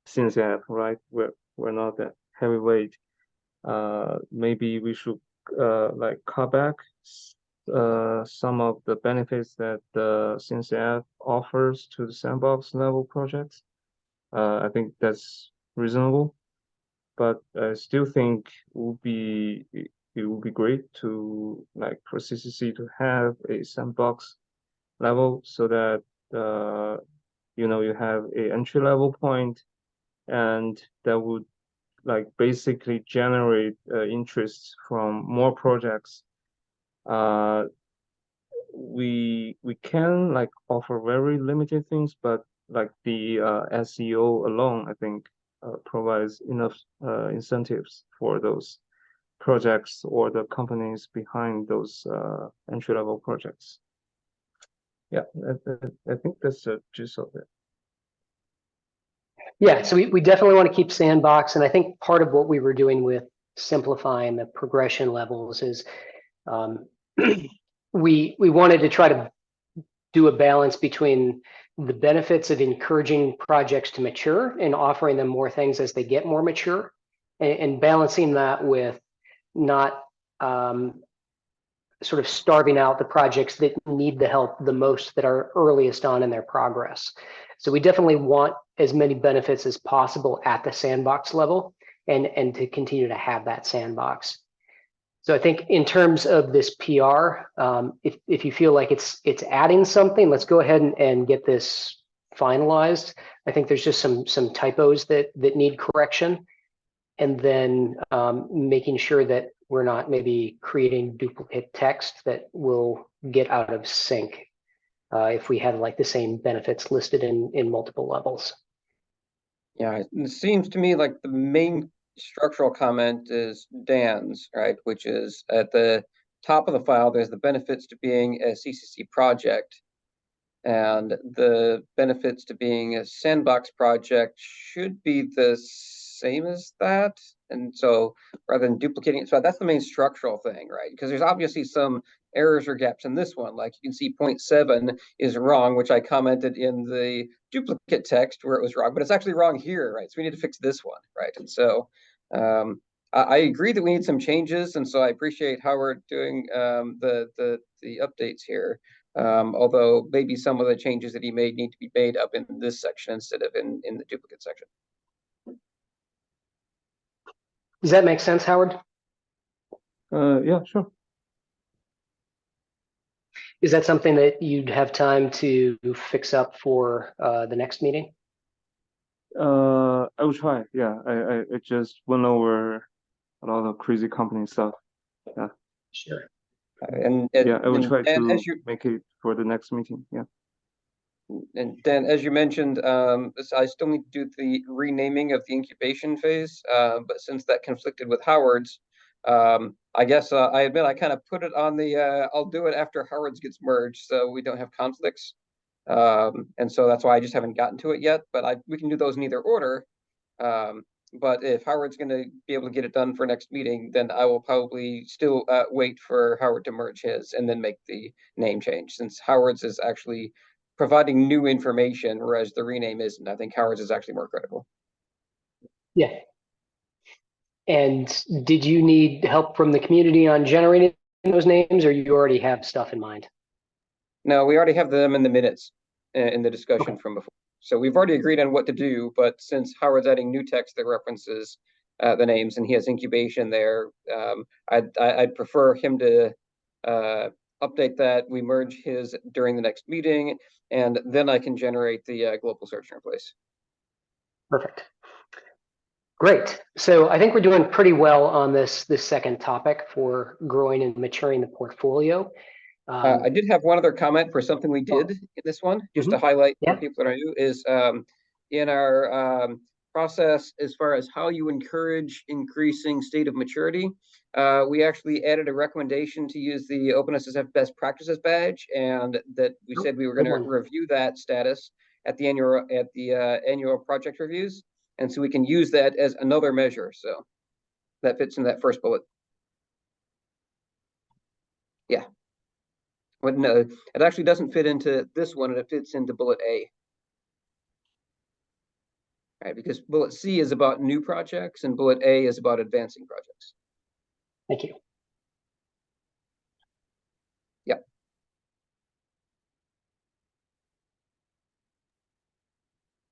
CNCF, right? We're not that heavyweight. Maybe we should like cut back some of the benefits that the CNCF offers to the sandbox level projects. I think that's reasonable, but I still think it would be great to like for CCC to have a sandbox level so that you have a entry level point, and that would like basically generate interest from more projects. We can like offer very limited things, but like the SEO alone, I think provides enough incentives for those projects or the companies behind those entry level projects. Yeah, I think that's the gist of it. Yeah, so we definitely want to keep sandbox, and I think part of what we were doing with simplifying the progression levels is we wanted to try to do a balance between the benefits of encouraging projects to mature and offering them more things as they get more mature, and balancing that with not sort of starving out the projects that need the help the most, that are earliest on in their progress. So we definitely want as many benefits as possible at the sandbox level, and to continue to have that sandbox. So I think in terms of this PR, if you feel like it's adding something, let's go ahead and get this finalized. I think there's just some typos that need correction, and then making sure that we're not maybe creating duplicate text that will get out of sync if we have like the same benefits listed in multiple levels. Yeah, it seems to me like the main structural comment is Dan's, right? Which is at the top of the file, there's the benefits to being a CCC project. And the benefits to being a sandbox project should be the same as that. And so rather than duplicating it, so that's the main structural thing, right? Because there's obviously some errors or gaps in this one. Like you can see 0.7 is wrong, which I commented in the duplicate text where it was wrong, but it's actually wrong here, right? So we need to fix this one, right? And so I agree that we need some changes. And so I appreciate how we're doing the updates here. Although maybe some of the changes that he made need to be made up in this section instead of in the duplicate section. Does that make sense, Howard? Yeah, sure. Is that something that you'd have time to fix up for the next meeting? I will try. Yeah, I just went over a lot of crazy company stuff. Yeah. Sure. Yeah, I will try to make it for the next meeting. Yeah. And then, as you mentioned, I still need to do the renaming of the incubation phase, but since that conflicted with Howard's, I guess I admit I kind of put it on the I'll do it after Howard's gets merged, so we don't have conflicts. And so that's why I just haven't gotten to it yet, but we can do those in either order. But if Howard's going to be able to get it done for next meeting, then I will probably still wait for Howard to merge his and then make the name change, since Howard's is actually providing new information, whereas the rename isn't. I think Howard's is actually more critical. Yeah. And did you need help from the community on generating those names, or you already have stuff in mind? No, we already have them in the minutes in the discussion from before. So we've already agreed on what to do, but since Howard's adding new text that references the names and he has incubation there, I'd prefer him to update that. We merge his during the next meeting, and then I can generate the global search in place. Perfect. Great. So I think we're doing pretty well on this second topic for growing and maturing the portfolio. I did have one other comment for something we did in this one, just to highlight for people that are new, is in our process as far as how you encourage increasing state of maturity. We actually added a recommendation to use the OpenSSF best practices badge, and that we said we were going to review that status at the annual project reviews, and so we can use that as another measure. So that fits in that first bullet. Yeah. But no, it actually doesn't fit into this one, and it fits into bullet A. Right, because bullet C is about new projects and bullet A is about advancing projects. Thank you. Yep.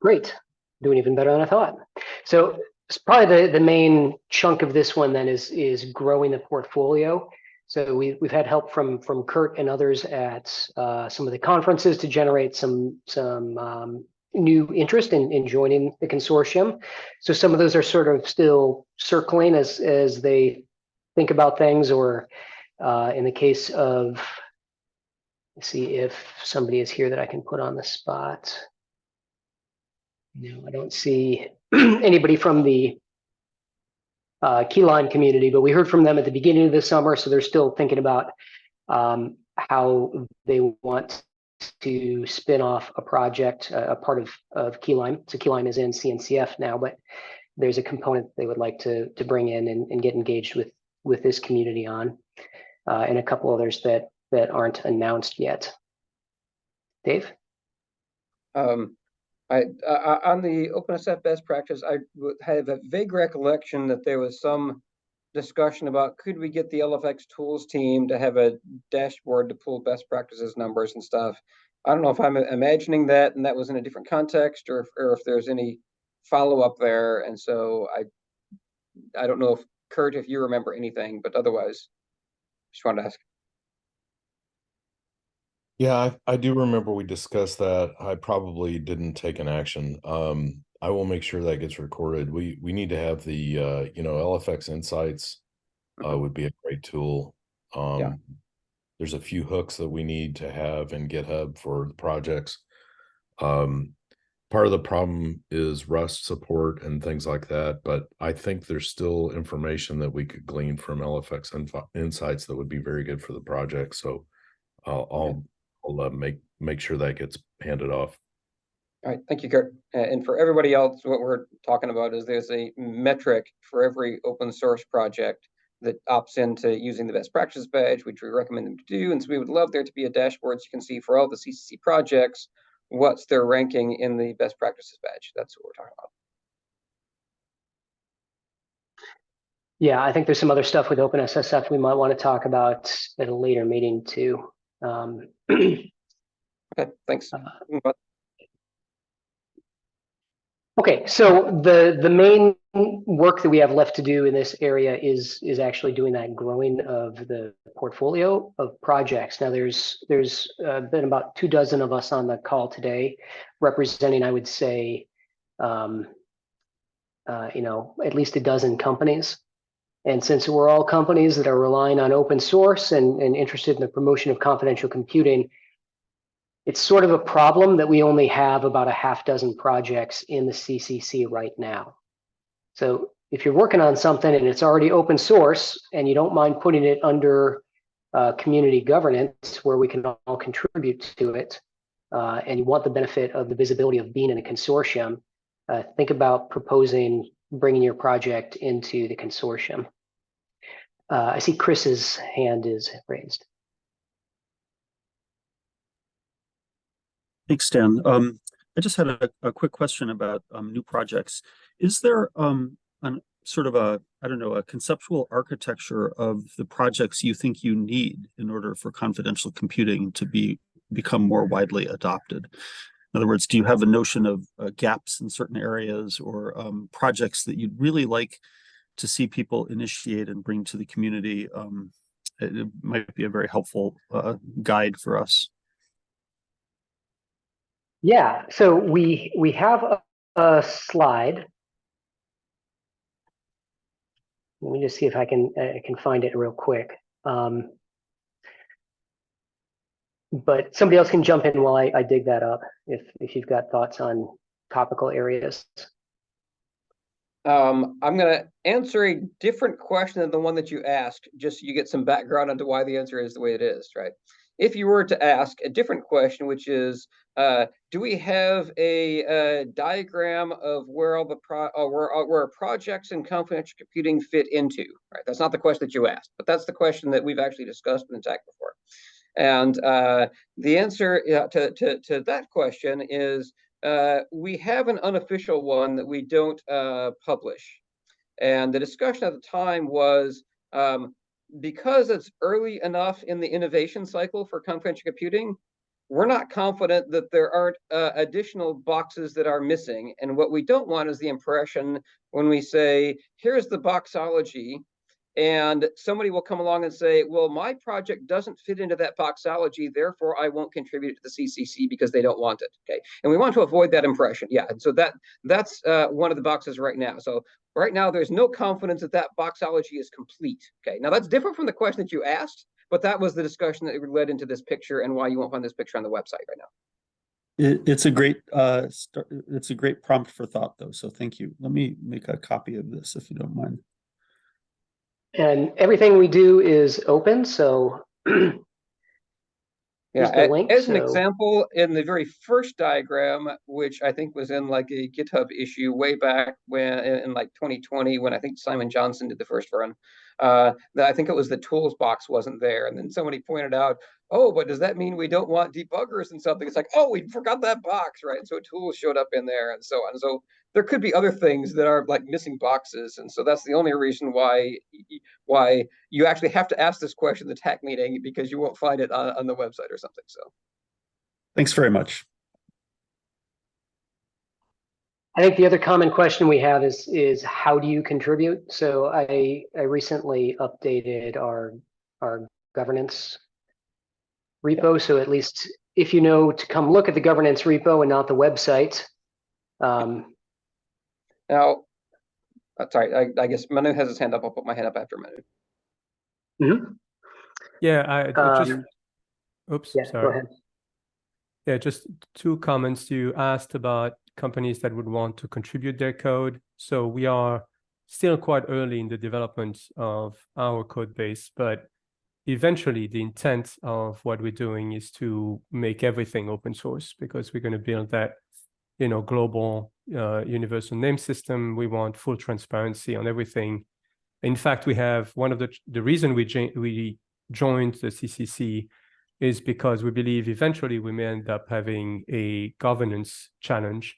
Great. Doing even better than I thought. So it's probably the main chunk of this one then is growing the portfolio. So we've had help from Kurt and others at some of the conferences to generate some new interest in joining the consortium. So some of those are sort of still circling as they think about things, or in the case of, let's see if somebody is here that I can put on the spot. No, I don't see anybody from the Keyline community, but we heard from them at the beginning of the summer, so they're still thinking about how they want to spin off a project, a part of Keyline. So Keyline is in CNCF now, but there's a component they would like to bring in and get engaged with this community on, and a couple others that aren't announced yet. Dave? On the OpenSF best practice, I have a vague recollection that there was some discussion about could we get the LFX tools team to have a dashboard to pull best practices numbers and stuff. I don't know if I'm imagining that and that was in a different context, or if there's any follow-up there. And so I don't know if Kurt, if you remember anything, but otherwise, just wanted to ask. Yeah, I do remember we discussed that. I probably didn't take an action. I will make sure that gets recorded. We need to have the LFX Insights would be a great tool. Yeah. There's a few hooks that we need to have in GitHub for the projects. Part of the problem is Rust support and things like that, but I think there's still information that we could glean from LFX Insights that would be very good for the project. So I'll make sure that gets handed off. All right, thank you, Kurt. And for everybody else, what we're talking about is there's a metric for every open source project that opts into using the best practices badge, which we recommend them to do. And so we would love there to be a dashboard so you can see for all the CCC projects, what's their ranking in the best practices badge. That's what we're talking about. Yeah, I think there's some other stuff with OpenSSF we might want to talk about at a later meeting too. Okay, thanks. Okay, so the main work that we have left to do in this area is actually doing that growing of the portfolio of projects. Now there's been about 24 of us on the call today, representing, I would say, at least a dozen companies. And since we're all companies that are relying on open source and interested in the promotion of confidential computing, it's sort of a problem that we only have about a half dozen projects in the CCC right now. So if you're working on something and it's already open source and you don't mind putting it under community governance where we can all contribute to it, and you want the benefit of the visibility of being in a consortium, think about proposing bringing your project into the consortium. I see Chris's hand is raised. Thanks, Dan. I just had a quick question about new projects. Is there sort of a conceptual architecture of the projects you think you need in order for confidential computing to become more widely adopted? In other words, do you have a notion of gaps in certain areas or projects that you'd really like to see people initiate and bring to the community? It might be a very helpful guide for us. Yeah, so we have a slide. Let me just see if I can find it real quick. But somebody else can jump in while I dig that up if you've got thoughts on topical areas. I'm going to answer a different question than the one that you asked, just so you get some background onto why the answer is the way it is, right? If you were to ask a different question, which is, do we have a diagram of where all the where projects and confidential computing fit into? Right, that's not the question that you asked, but that's the question that we've actually discussed in the TAC before. And the answer to that question is we have an unofficial one that we don't publish. And the discussion at the time was because it's early enough in the innovation cycle for confidential computing, we're not confident that there aren't additional boxes that are missing. And what we don't want is the impression when we say, here's the boxology, and somebody will come along and say, well, my project doesn't fit into that boxology, therefore I won't contribute to the CCC because they don't want it, okay? And we want to avoid that impression, yeah. And so that's one of the boxes right now. So right now there's no confidence that that boxology is complete, okay? Now that's different from the question that you asked, but that was the discussion that led into this picture and why you won't find this picture on the website right now. It's a great prompt for thought, though. So thank you. Let me make a copy of this if you don't mind. And everything we do is open, so Yeah, Here's the link. As an So example, in the very first diagram, which I think was in like a GitHub issue way back when in like 2020, when I think Simon Johnson did the first run, I think it was the tools box wasn't there. And then somebody pointed out, oh, but does that mean we don't want debuggers and something? It's like, oh, we forgot that box, right? And so tools showed up in there and so on. So there could be other things that are like missing boxes. And so that's the only reason why you actually have to ask this question at the TAC meeting, because you won't find it on the website or something. So Thanks very much. I think the other common question we have is how do you contribute? So I recently updated our governance repo. So at least if you know to come look at the governance repo and not the website. Now, sorry, I guess Manu has his hand up. I'll put my hand up after Manu. Mm-hmm. Yeah, I just, oops, yeah, sorry. Go ahead. Yeah, just two comments. You asked about companies that would want to contribute their code. So we are still quite early in the development of our code base, but eventually the intent of what we're doing is to make everything open source, because we're going to build that, global universal name system. We want full transparency on everything. In fact, we have one of the reason we joined the CCC is because we believe eventually we may end up having a governance challenge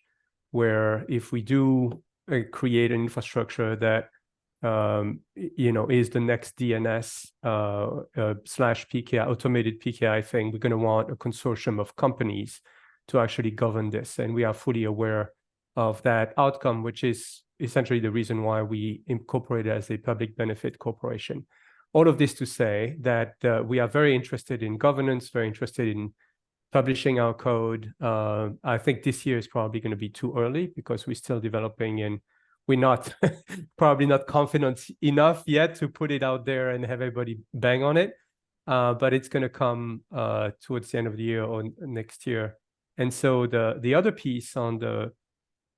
where if we do create an infrastructure that is the next DNS slash PKI, automated PKI thing, we're going to want a consortium of companies to actually govern this. And we are fully aware of that outcome, which is essentially the reason why we incorporated as a public benefit corporation. All of this to say that we are very interested in governance, very interested in publishing our code. I think this year is probably going to be too early because we're still developing and we're not probably not confident enough yet to put it out there and have everybody bang on it. But it's going to come towards the end of the year or next year. And so the other piece on the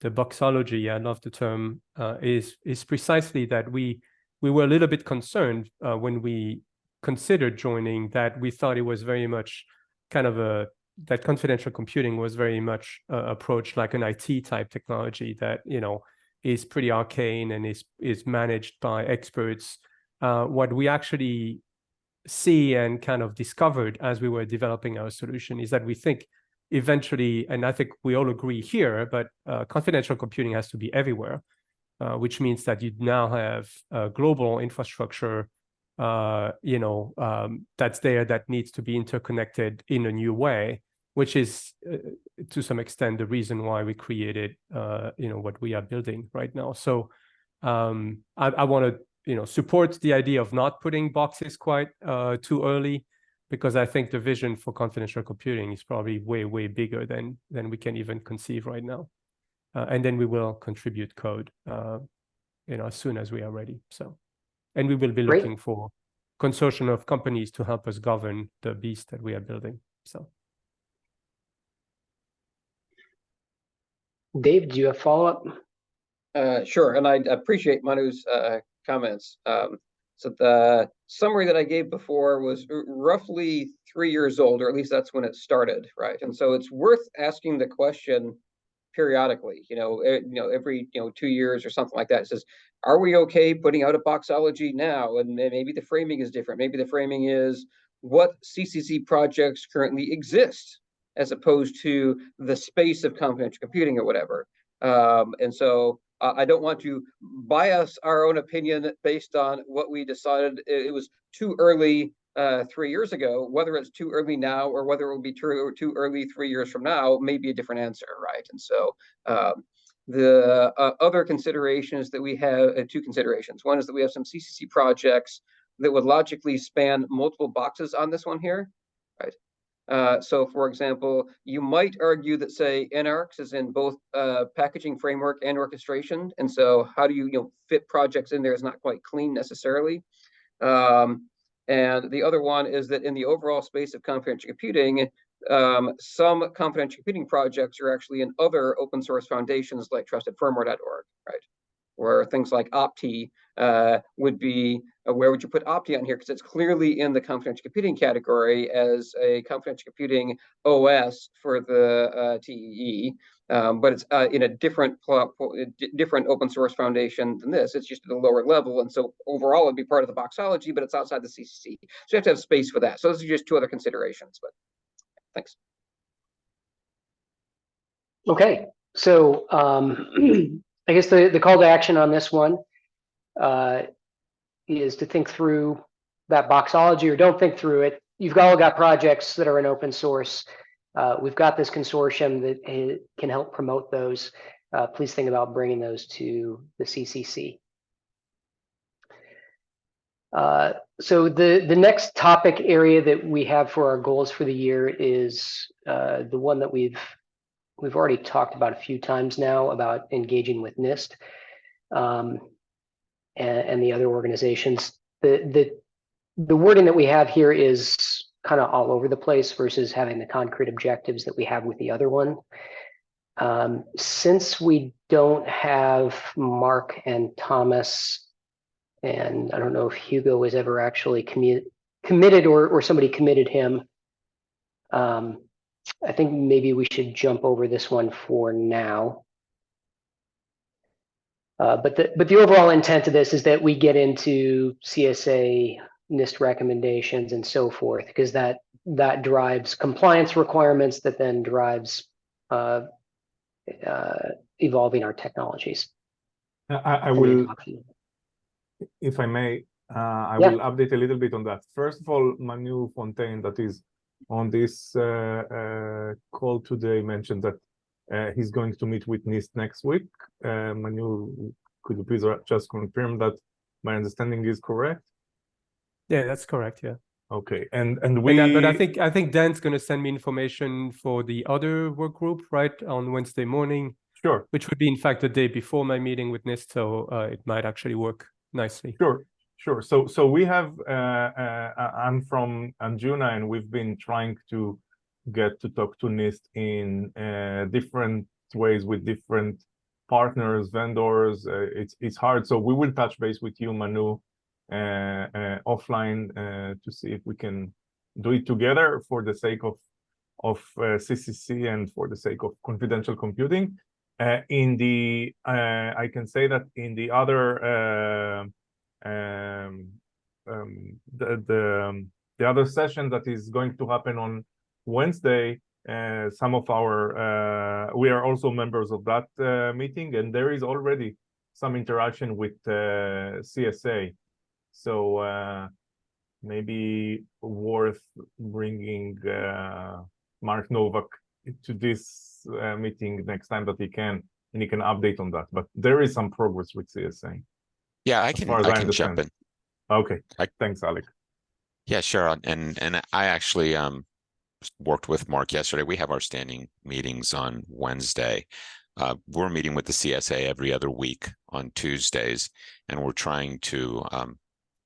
boxology, I love the term, is precisely that we were a little bit concerned when we considered joining, that we thought it was very much kind of that confidential computing was very much approached like an IT type technology that, is pretty arcane and is managed by experts. What we actually see and kind of discovered as we were developing our solution is that we think eventually, and I think we all agree here, but confidential computing has to be everywhere. Which means that you now have a global infrastructure, that's there that needs to be interconnected in a new way, which is to some extent the reason why we created, what we are building right now. So I want to, support the idea of not putting boxes quite too early, because I think the vision for confidential computing is probably way, way bigger than we can even conceive right now. And then we will contribute code, as soon as we are ready. So, and we will be looking for consortium of companies to help us govern the beast that we are building. So, Dave, do you have follow-up? Sure, and I appreciate Manu's comments. So the summary that I gave before was roughly 3 years old, or at least that's when it started, right? And so it's worth asking the question periodically, every 2 years or something like that. It says, are we okay putting out a boxology now? And maybe the framing is different. Maybe the framing is what CCC projects currently exist, as opposed to the space of confidential computing or whatever. And so I don't want to bias our own opinion based on what we decided it was too early 3 years ago. Whether it's too early now or whether it will be too early 3 years from now may be a different answer, right? And so the other considerations that we have, two considerations. One is that we have some CCC projects that would logically span multiple boxes on this one here, right? So for example, you might argue that, say, NARCS is in both packaging framework and orchestration. And so how do you fit projects in there is not quite clean necessarily. And the other one is that in the overall space of confidential computing, some confidential computing projects are actually in other open source foundations like trustedfirmware.org, right? or things like Opti would be, where would you put Opti on here? Because it's clearly in the confidential computing category as a confidential computing OS for the TEE, but it's in a different open source foundation than this. It's just at a lower level, and so overall it'd be part of the boxology, but it's outside the CCC. So you have to have space for that. So those are just two other considerations, but thanks. Okay, so I guess the call to action on this one is to think through that boxology, or don't think through it. You've all got projects that are in open source. We've got this consortium that can help promote those. Please think about bringing those to the CCC. So the next topic area that we have for our goals for the year is the one that we've already talked about a few times now, about engaging with NIST and the other organizations. The wording that we have here is kind of all over the place versus having the concrete objectives that we have with the other one. Since we don't have Mark and Thomas, and I don't know if Hugo was ever actually committed or somebody committed him, I think maybe we should jump over this one for now. But the overall intent of this is that we get into CSA, NIST recommendations, and so forth, because that drives compliance requirements that then drives evolving our technologies. I will, if I may, I will update a little bit on that. First of all, Manu Fontaine, that is on this call today, mentioned that he's going to meet with NIST next week. Manu, could you please just confirm that my understanding is correct? Yeah, that's correct. Yeah. Okay, and we. But I think Dan's going to send me information for the other work group, right, on Wednesday morning. Sure. Which would be, in fact, the day before my meeting with NIST, so it might actually work nicely. Sure. So we have. I'm from Anjuna, and we've been trying to get to talk to NIST in different ways with different partners, vendors. It's hard. So we will touch base with you, Manu, offline to see if we can do it together for the sake of CCC and for the sake of confidential computing. I can say that in the other the other session that is going to happen on Wednesday, some of our we are also members of that meeting, and there is already some interaction with CSA. So maybe worth bringing Mark Novak to this meeting next time that he can, and he can update on that. But there is some progress with CSA. Yeah, I can jump in. Okay, thanks, Alec. Yeah, sure. And I actually worked with Mark yesterday. We have our standing meetings on Wednesday. We're meeting with the CSA every other week on Tuesdays, and we're trying to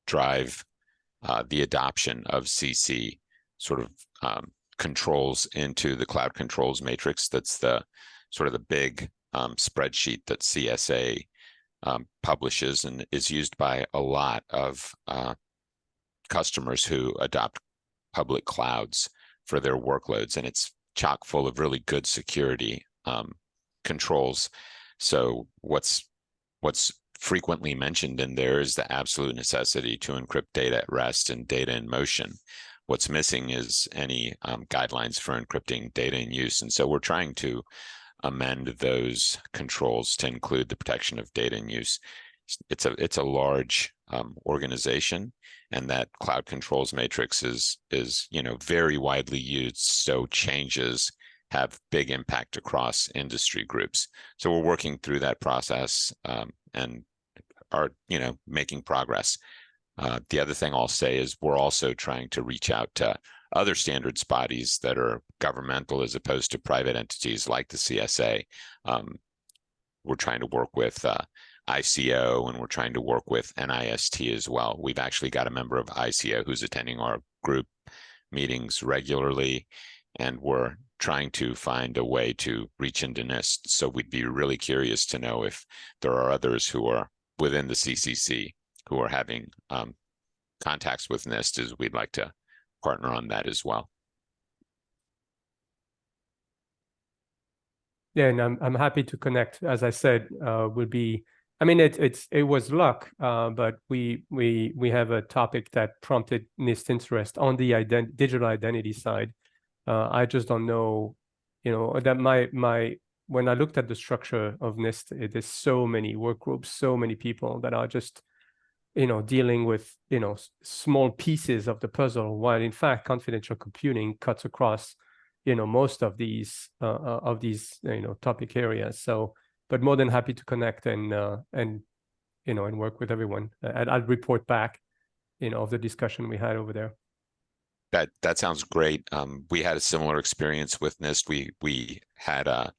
drive the adoption of CC sort of controls into the cloud controls matrix. That's the sort of the big spreadsheet that CSA publishes and is used by a lot of customers who adopt public clouds for their workloads, and it's chock full of really good security controls. So what's frequently mentioned in there is the absolute necessity to encrypt data at rest and data in motion. What's missing is any guidelines for encrypting data in use, and so we're trying to amend those controls to include the protection of data in use. It's a large organization, and that cloud controls matrix is very widely used. So changes have big impact across industry groups. So we're working through that process and are making progress. The other thing I'll say is we're also trying to reach out to other standards bodies that are governmental as opposed to private entities like the CSA. We're trying to work with ICO, and we're trying to work with NIST as well. We've actually got a member of ICO who's attending our group meetings regularly, and we're trying to find a way to reach into NIST. So we'd be really curious to know if there are others who are within the CCC who are having contacts with NIST, as we'd like to partner on that as well. Yeah, and I'm happy to connect. As I said, will be. I mean, it was luck, but we have a topic that prompted NIST interest on the digital identity side. I just don't know, that when I looked at the structure of NIST, there's so many work groups, so many people that are just, dealing with, small pieces of the puzzle, while in fact, confidential computing cuts across, most of these topic areas. So, but more than happy to connect and work with everyone. I'll report back, of the discussion we had over there. That sounds great. We had a similar experience with NIST. We had a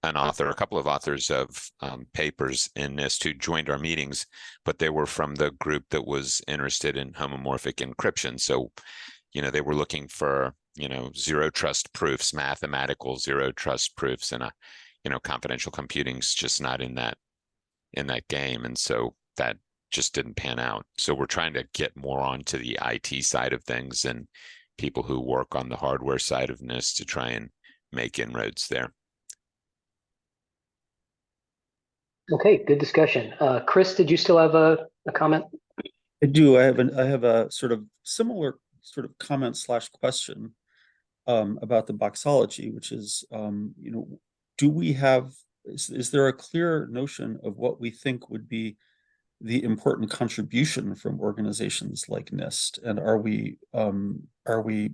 couple of authors of papers in NIST who joined our meetings, but they were from the group that was interested in homomorphic encryption. So, they were looking for, zero trust proofs, mathematical zero trust proofs, and confidential computing's just not in that game. And so that just didn't pan out. So we're trying to get more onto the IT side of things and people who work on the hardware side of NIST to try and make inroads there. Okay, good discussion. Chris, did you still have a comment? I do. I have a sort of similar sort of comment / question about the boxology, which is, do we have, is there a clear notion of what we think would be the important contribution from organizations like NIST, and are we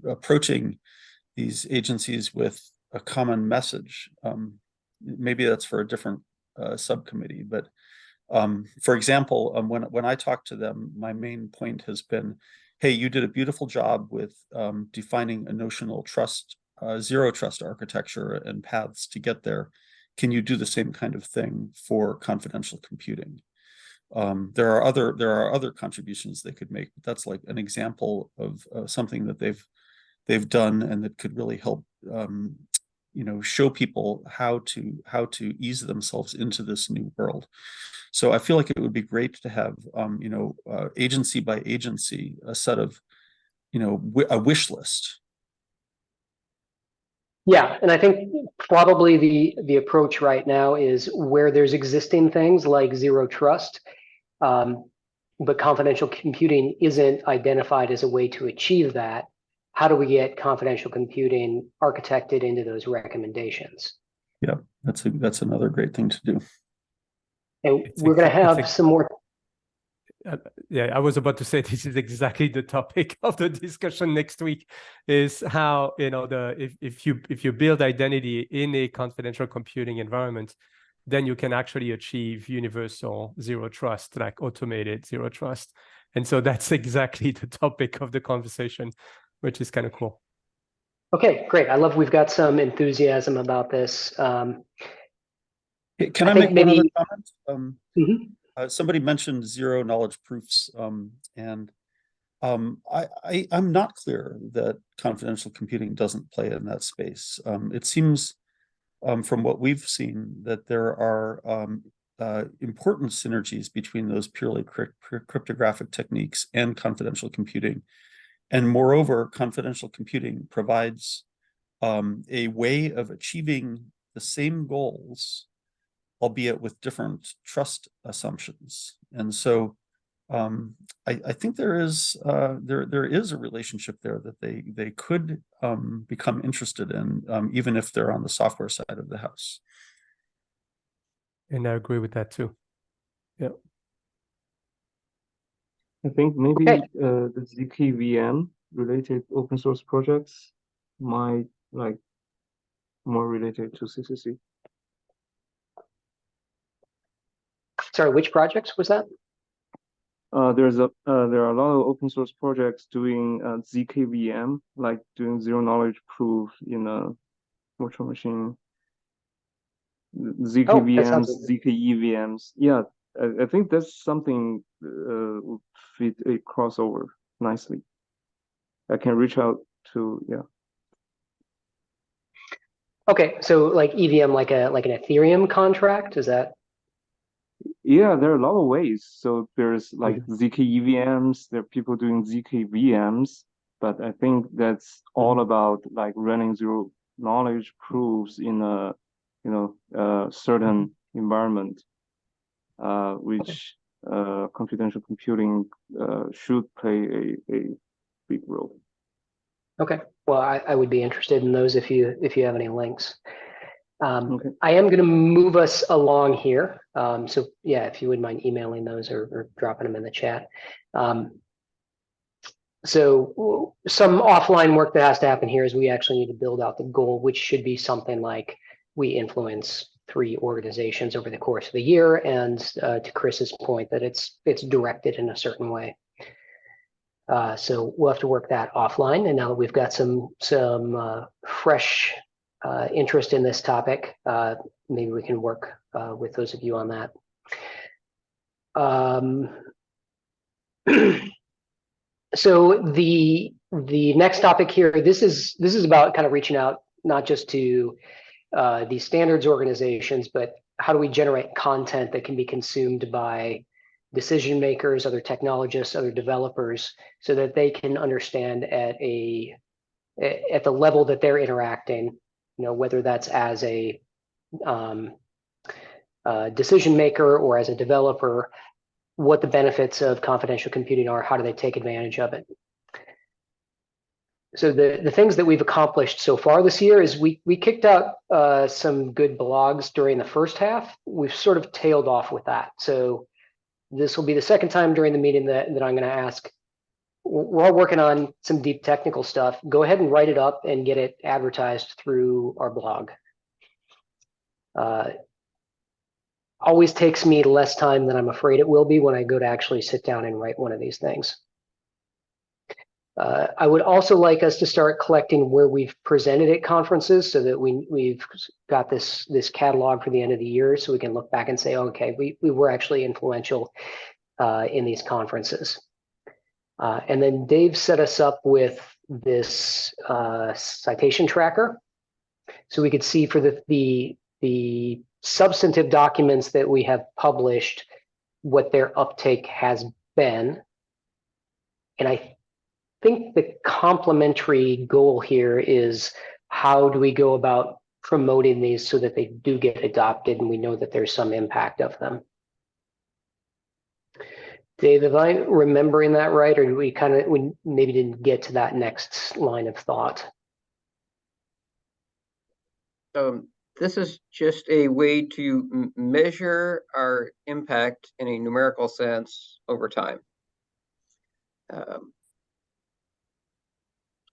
approaching these agencies with a common message? Maybe that's for a different subcommittee, but for example, when I talk to them, my main point has been, hey, you did a beautiful job with defining a notional trust, zero trust architecture and paths to get there. Can you do the same kind of thing for confidential computing? There are other contributions they could make, but that's like an example of something that they've done and that could really help show people how to ease themselves into this new world. So I feel like it would be great to have agency by agency a set of a wish list. Yeah, and I think probably the approach right now is where there's existing things like zero trust, but confidential computing isn't identified as a way to achieve that. How do we get confidential computing architected into those recommendations? Yeah, that's another great thing to do. And we're going to have some more. Yeah, I was about to say this is exactly the topic of the discussion next week, is how if you build identity in a confidential computing environment, then you can actually achieve universal zero trust, like automated zero trust. And so that's exactly the topic of the conversation, which is kind of cool. Okay, great. I love we've got some enthusiasm about this. Can I make one other comment? Somebody mentioned zero knowledge proofs, and I'm not clear that confidential computing doesn't play in that space. It seems from what we've seen that there are important synergies between those purely cryptographic techniques and confidential computing. And moreover, confidential computing provides a way of achieving the same goals, albeit with different trust assumptions. And so I think there is a relationship there that they could become interested in, even if they're on the software side of the house. And I agree with that too. Yeah. I think maybe the ZKVM related open source projects might more related to CCC. Sorry, which projects was that? There are a lot of open source projects doing ZKVM, like doing zero knowledge proof in a virtual machine. ZKVMs, ZKEVMs. Yeah, I think that's something would fit a crossover nicely. I can reach out to, Okay, so like EVM, like an Ethereum contract, is that? Yeah, there are a lot of ways. So there's like Mhm. ZK EVMs, there are people doing ZK VMs, but I think that's all about like running zero knowledge proofs in a, certain environment, which confidential computing should play a big role. Okay, well, I would be interested in those if you have any links. Okay. I am going to move us along here. So yeah, if you wouldn't mind emailing those or dropping them in the chat. So some offline work that has to happen here is we actually need to build out the goal, which should be something like we influence 3 organizations over the course of the year, and to Chris's point that it's directed in a certain way. So we'll have to work that offline. And now that we've got some fresh interest in this topic, maybe we can work with those of you on that. So the next topic here, this is about kind of reaching out not just to these standards organizations, but how do we generate content that can be consumed by decision makers, other technologists, other developers, so that they can understand at the level that they're interacting, whether that's as a decision maker or as a developer, what the benefits of confidential computing are, how do they take advantage of it. So the things that we've accomplished so far this year is we kicked out some good blogs during the first half. We've sort of tailed off with that. So this will be the second time during the meeting that I'm going to ask. We're all working on some deep technical stuff. Go ahead and write it up and get it advertised through our blog. Always takes me less time than I'm afraid it will be when I go to actually sit down and write one of these things. I would also like us to start collecting where we've presented at conferences so that we've got this catalog for the end of the year so we can look back and say, okay, we were actually influential in these conferences. And then Dave set us up with this citation tracker. So we could see for the substantive documents that we have published, what their uptake has been. And I think the complementary goal here is how do we go about promoting these so that they do get adopted and we know that there's some impact of them. Dave, am I remembering that right, or do we maybe didn't get to that next line of thought? This is just a way to measure our impact in a numerical sense over time.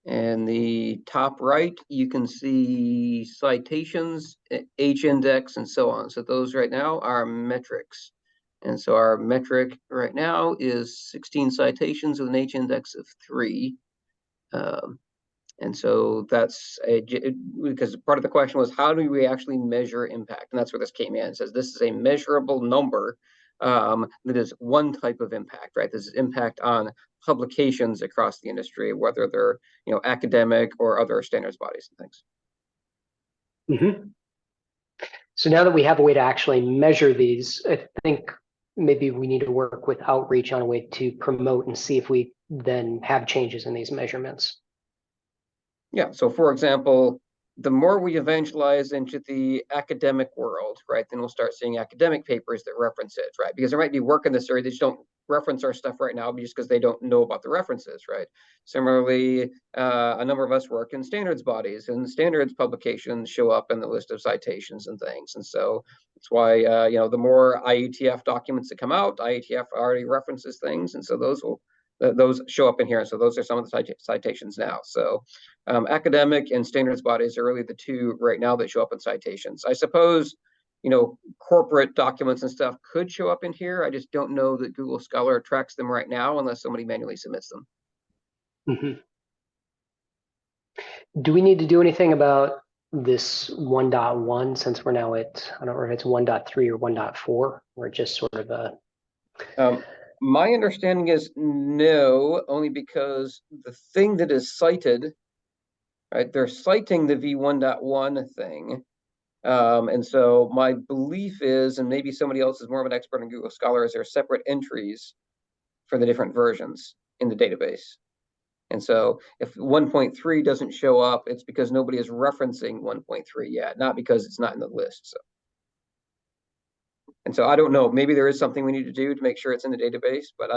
And the top right, you can see citations, H-index, and so on. So those right now are metrics. And so our metric right now is 16 citations with an H-index of 3. And so that's because part of the question was, how do we actually measure impact? And that's where this came in. It says this is a measurable number that is one type of impact, right? This is impact on publications across the industry, whether they're academic or other standards bodies and things. Mm-hmm. So now that we have a way to actually measure these, I think maybe we need to work with outreach on a way to promote and see if we then have changes in these measurements. Yeah, so for example, the more we evangelize into the academic world, right, then we'll start seeing academic papers that reference it, right? Because there might be work in this area that just don't reference our stuff right now just because they don't know about the references, right? Similarly, a number of us work in standards bodies, and standards publications show up in the list of citations and things. And so that's why, the more IETF documents that come out, IETF already references things, and so those show up in here. So those are some of the citations now. So academic and standards bodies are really the two right now that show up in citations. I suppose, corporate documents and stuff could show up in here. I just don't know that Google Scholar tracks them right now unless somebody manually submits them. Mm-hmm. Do we need to do anything about this 1.1 since we're now at, I don't know if it's 1.3 or 1.4, or just sort of a... My understanding is no, only because the thing that is cited, right? They're citing the v1.1 thing. And so my belief is, and maybe somebody else is more of an expert in Google Scholar, is there are separate entries for the different versions in the database. And so if 1.3 doesn't show up, it's because nobody is referencing 1.3 yet, not because it's not in the list. So, and so I don't know, maybe there is something we need to do to make sure it's in the database, but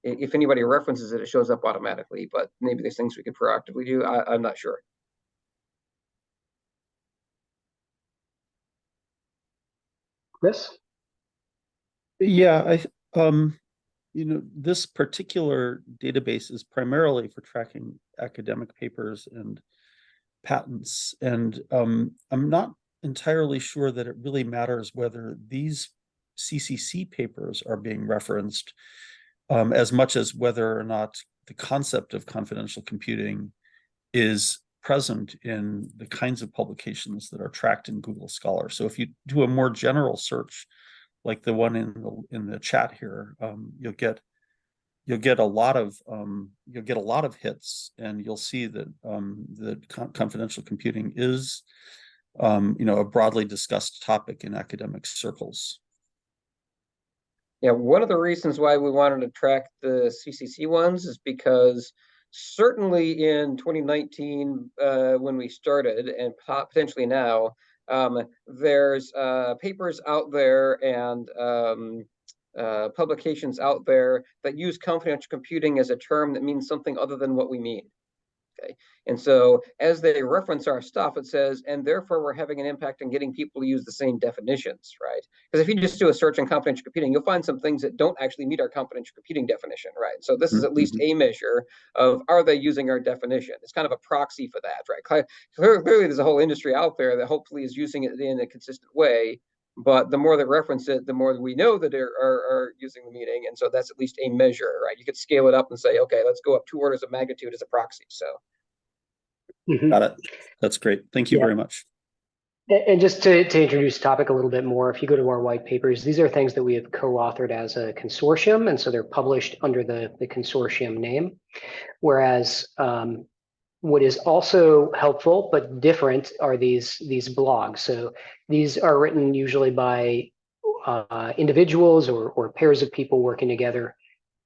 if anybody references it, it shows up automatically, but maybe there's things we could proactively do. I'm not sure. Chris? Yeah, you know, this particular database is primarily for tracking academic papers and patents. And I'm not entirely sure that it really matters whether these CCC papers are being referenced as much as whether or not the concept of confidential computing is present in the kinds of publications that are tracked in Google Scholar. So if you do a more general search, like the one in the chat here, you'll get a lot of hits, and you'll see that confidential computing is you know, a broadly discussed topic in academic circles. Yeah, one of the reasons why we wanted to track the CCC ones is because certainly in 2019, when we started, and potentially now, there's papers out there and publications out there that use confidential computing as a term that means something other than what we mean. Okay. And so as they reference our stuff, it says, and therefore we're having an impact on getting people to use the same definitions, right? Because if you just do a search on confidential computing, you'll find some things that don't actually meet our confidential computing definition, right? So this is at least a measure of, are they using our definition? It's kind of a proxy for that, right? Clearly there's a whole industry out there that hopefully is using it in a consistent way. But the more they reference it, the more we know that they are using the meaning. And so that's at least a measure, right? You could scale it up and say, okay, let's go up 2 orders of magnitude as a proxy. So. Got it. That's great. Thank you very much. And just to introduce the topic a little bit more, if you go to our white papers, these are things that we have co-authored as a consortium. And so they're published under the consortium name. Whereas what is also helpful but different are these blogs. So these are written usually by individuals or pairs of people working together,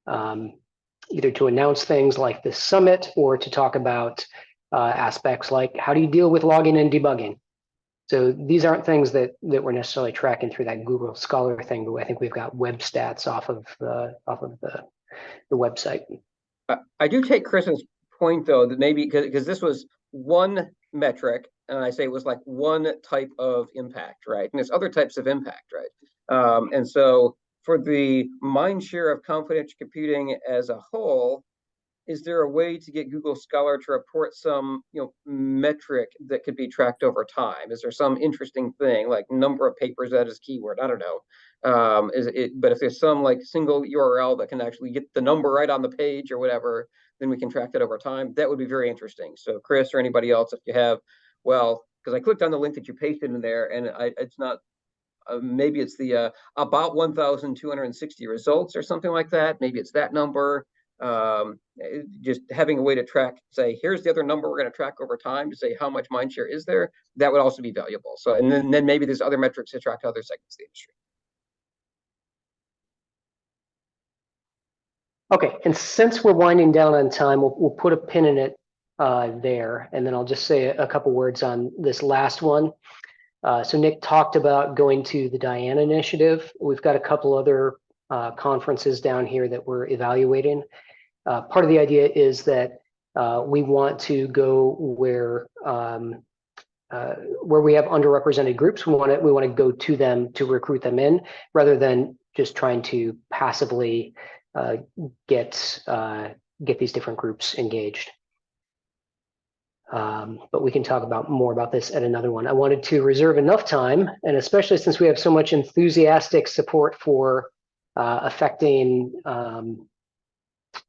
either to announce things like the summit or to talk about aspects like how do you deal with logging and debugging. So these aren't things that we're necessarily tracking through that Google Scholar thing, but I think we've got web stats off of the website. I do take Chris's point though, that maybe because this was one metric, and I say it was like one type of impact, right? And there's other types of impact, right? And so for the mind share of confidential computing as a whole, is there a way to get Google Scholar to report some, metric that could be tracked over time? Is there some interesting thing like number of papers that is keyword? I don't know. But if there's some like single URL that can actually get the number right on the page or whatever, then we can track that over time. That would be very interesting. So Chris or anybody else, if you have, well, because I clicked on the link that you pasted in there, and it's not. Maybe it's the about 1,260 results or something like that. Maybe it's that number. Just having a way to track, say, here's the other number we're going to track over time to say how much mindshare is there, that would also be valuable. So, and then maybe there's other metrics to track other segments of the industry. Okay, and since we're winding down on time, we'll put a pin in it there, and then I'll just say a couple words on this last one. So Nick talked about going to the Diana Initiative. We've got a couple other conferences down here that we're evaluating. Part of the idea is that we want to go where we have underrepresented groups. We want to go to them to recruit them in, rather than just trying to passively get these different groups engaged. But we can talk more about this at another one. I wanted to reserve enough time, and especially since we have so much enthusiastic support for affecting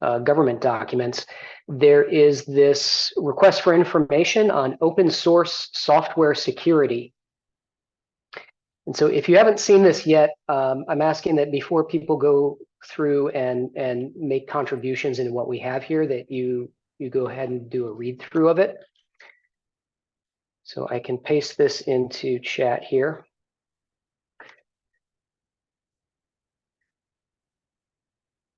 government documents, there is this request for information on open source software security. And so if you haven't seen this yet, I'm asking that before people go through and make contributions into what we have here, that you go ahead and do a read through of it. So I can paste this into chat here.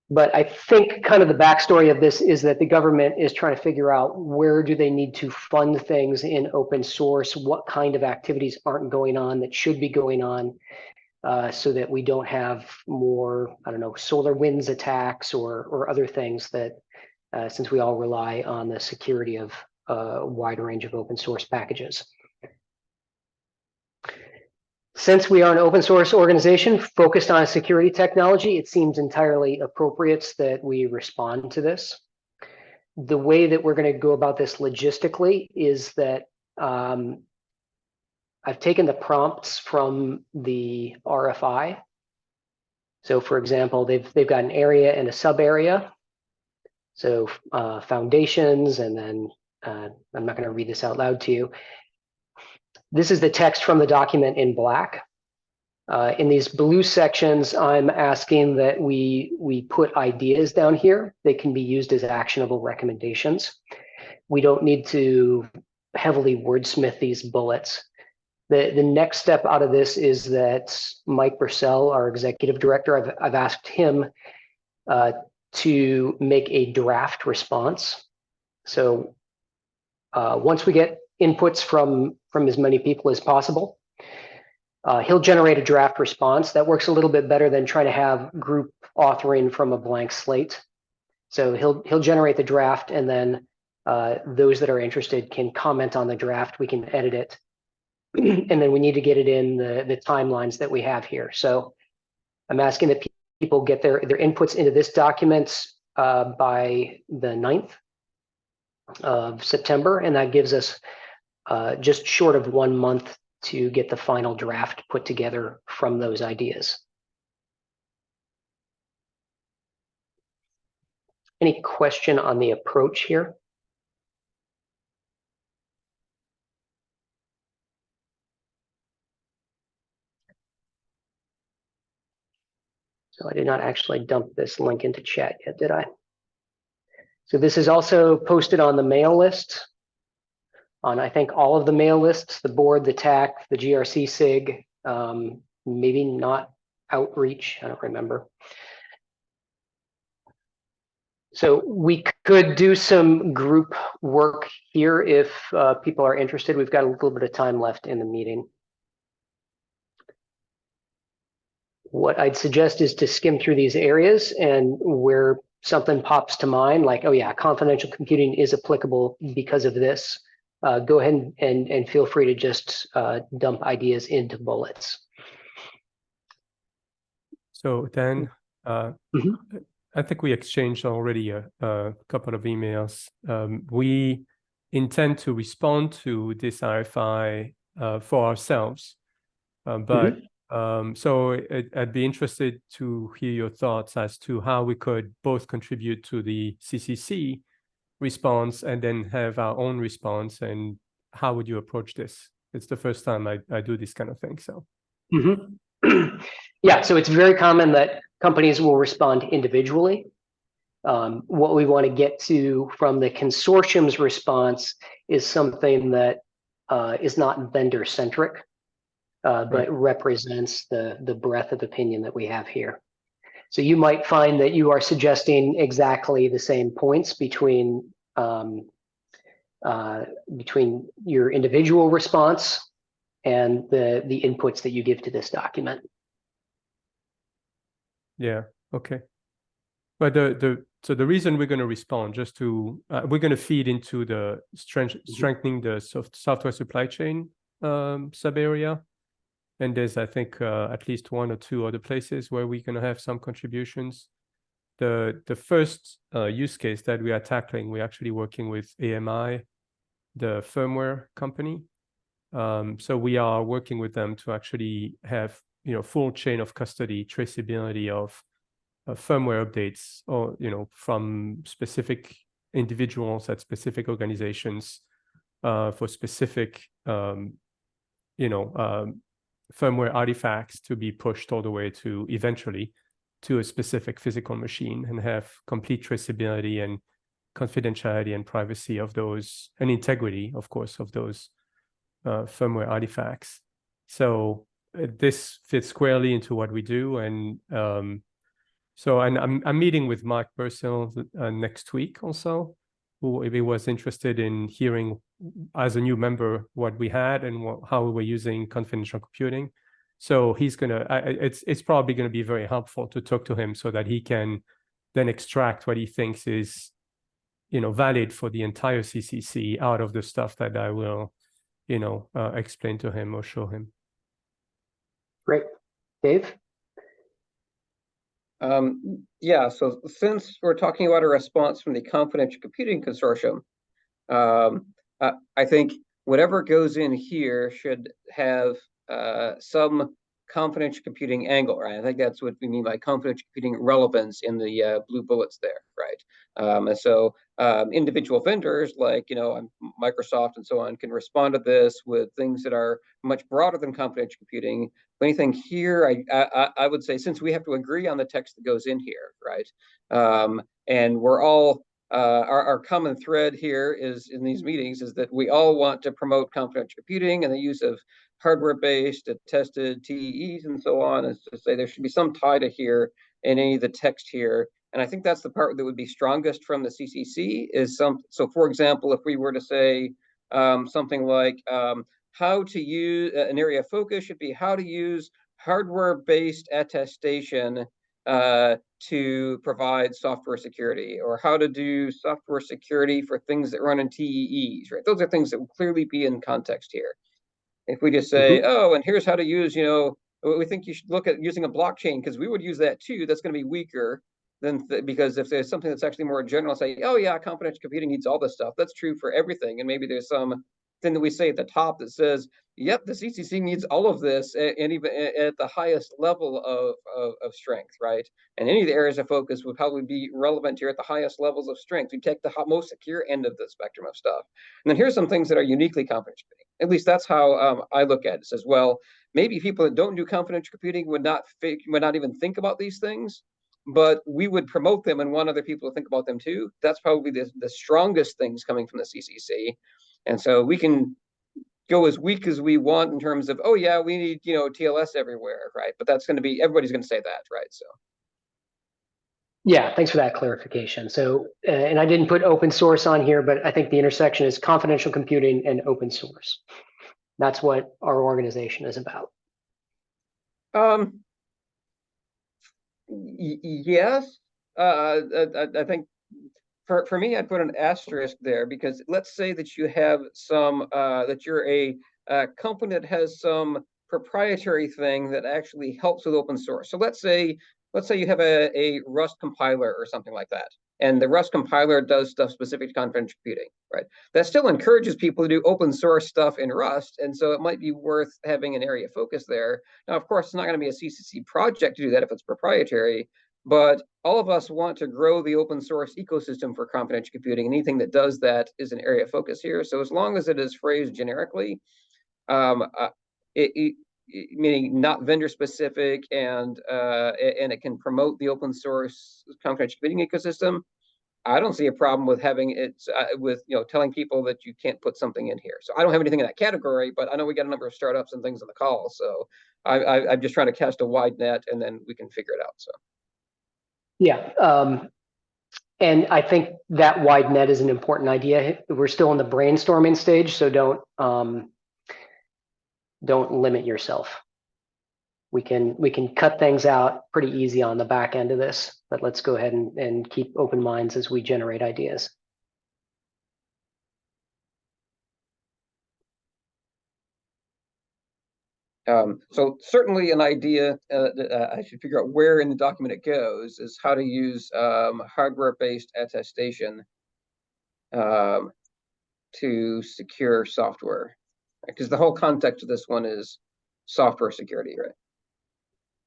But I think kind of the backstory of this is that the government is trying to figure out where do they need to fund things in open source, what kind of activities aren't going on that should be going on, so that we don't have more, I don't know, solar winds attacks or other things that, since we all rely on the security of a wide range of open source packages. Since we are an open source organization focused on security technology, it seems entirely appropriate that we respond to this. The way that we're going to go about this logistically is that I've taken the prompts from the RFI. So for example, they've got an area and a sub area. So foundations, and then I'm not going to read this out loud to you. This is the text from the document in black. In these blue sections, I'm asking that we put ideas down here. They can be used as actionable recommendations. We don't need to heavily wordsmith these bullets. The next step out of this is that Mike Bursell, our executive director, I've asked him to make a draft response. So once we get inputs from as many people as possible, he'll generate a draft response that works a little bit better than trying to have group authoring from a blank slate. So he'll generate the draft, and then those that are interested can comment on the draft. We can edit it, and then we need to get it in the timelines that we have here. So I'm asking that people get their inputs into this document by the 9th of September, and that gives us just short of 1 month to get the final draft put together from those ideas. Any question on the approach here? So I did not actually dump this link into chat yet, did I? So this is also posted on the mail list, on I think all of the mail lists, the board, the TAC, the GRC SIG, maybe not outreach, I don't remember. So we could do some group work here if people are interested. We've got a little bit of time left in the meeting. What I'd suggest is to skim through these areas, and where something pops to mind, like, oh yeah, confidential computing is applicable because of this, go ahead and feel free to just dump ideas into bullets. So Dan, I think we exchanged already a couple of emails. We intend to respond to this RFI for ourselves, but so I'd be interested to hear your thoughts as to how we could both contribute to the CCC response and then have our own response, and how would you approach this? It's the first time I do this kind of thing, so. Yeah, so it's very common that companies will respond individually. What we want to get to from the consortium's response is something that is not vendor-centric, but represents the breadth of opinion that we have here. So you might find that you are suggesting exactly the same points between your individual response and the inputs that you give to this document. Yeah, okay. But so the reason we're going to respond, just to we're going to feed into the strengthening the software supply chain sub area. And there's, I think, at least 1 or 2 other places where we're going to have some contributions. The first use case that we are tackling, we're actually working with AMI, the firmware company. So we are working with them to actually have, full chain of custody, traceability of firmware updates, or from specific individuals at specific organizations for specific firmware artifacts to be pushed all the way to eventually to a specific physical machine, and have complete traceability and confidentiality and privacy of those, and integrity, of course, of those firmware artifacts. So this fits squarely into what we do, and I'm meeting with Mark Purcell next week also, who if he was interested in hearing as a new member what we had and how we were using confidential computing. So he's gonna. It's probably going to be very helpful to talk to him so that he can then extract what he thinks is, valid for the entire CCC out of the stuff that I will, explain to him or show him. Great, Dave. Yeah, so since we're talking about a response from the Confidential Computing Consortium, I think whatever goes in here should have some confidential computing angle, right? I think that's what we mean by confidential computing relevance in the blue bullets there, right? And so individual vendors like, Microsoft and so on can respond to this with things that are much broader than confidential computing. Anything here, I would say, since we have to agree on the text that goes in here, right? And we're all, our common thread here is in these meetings is that we all want to promote confidential computing and the use of hardware-based, tested TEEs and so on. Is to say there should be some tie to here in any of the text here. And I think that's the part that would be strongest from the CCC is so for example, if we were to say something like how to use an area of focus should be how to use hardware-based attestation to provide software security, or how to do software security for things that run in TEEs, right? Those are things that will clearly be in context here. If we just say, oh, and here's how to use, we think you should look at using a blockchain because we would use that too. That's going to be weaker than because if there's something that's actually more general, say, oh yeah, confidential computing needs all this stuff. That's true for everything. And maybe there's some thing that we say at the top that says, yep, the CCC needs all of this, and even at the highest level of strength, right? And any of the areas of focus would probably be relevant here at the highest levels of strength. We take the most secure end of the spectrum of stuff. And then here's some things that are uniquely confidential computing. At least that's how I look at it. It says, well, maybe people that don't do confidential computing would not even think about these things, but we would promote them and want other people to think about them too. That's probably the strongest things coming from the CCC. And so we can go as weak as we want in terms of, oh yeah, we need, TLS everywhere, right? But that's going to be, everybody's going to say that, right? So. Yeah, thanks for that clarification. So, and I didn't put open source on here, but I think the intersection is confidential computing and open source. That's what our organization is about. Yes, I think for me, I'd put an asterisk there because let's say that you have some that you're a company that has some proprietary thing that actually helps with open source. So let's say you have a Rust compiler or something like that, and the Rust compiler does stuff specific to confidential computing, right? That still encourages people to do open source stuff in Rust, and so it might be worth having an area of focus there. Now, of course, it's not going to be a CCC project to do that if it's proprietary, but all of us want to grow the open source ecosystem for confidential computing. Anything that does that is an area of focus here. So as long as it is phrased generically, meaning not vendor specific, and it can promote the open source confidential computing ecosystem, I don't see a problem with having it with telling people that you can't put something in here. So I don't have anything in that category, but I know we got a number of startups and things on the call. So I'm just trying to cast a wide net, and then we can figure it out. So. Yeah, and I think that wide net is an important idea. We're still in the brainstorming stage, so don't limit yourself. We can cut things out pretty easy on the back end of this, but let's go ahead and keep open minds as we generate ideas. So certainly an idea that I should figure out where in the document it goes is how to use hardware-based attestation to secure software, because the whole context of this one is software security, right?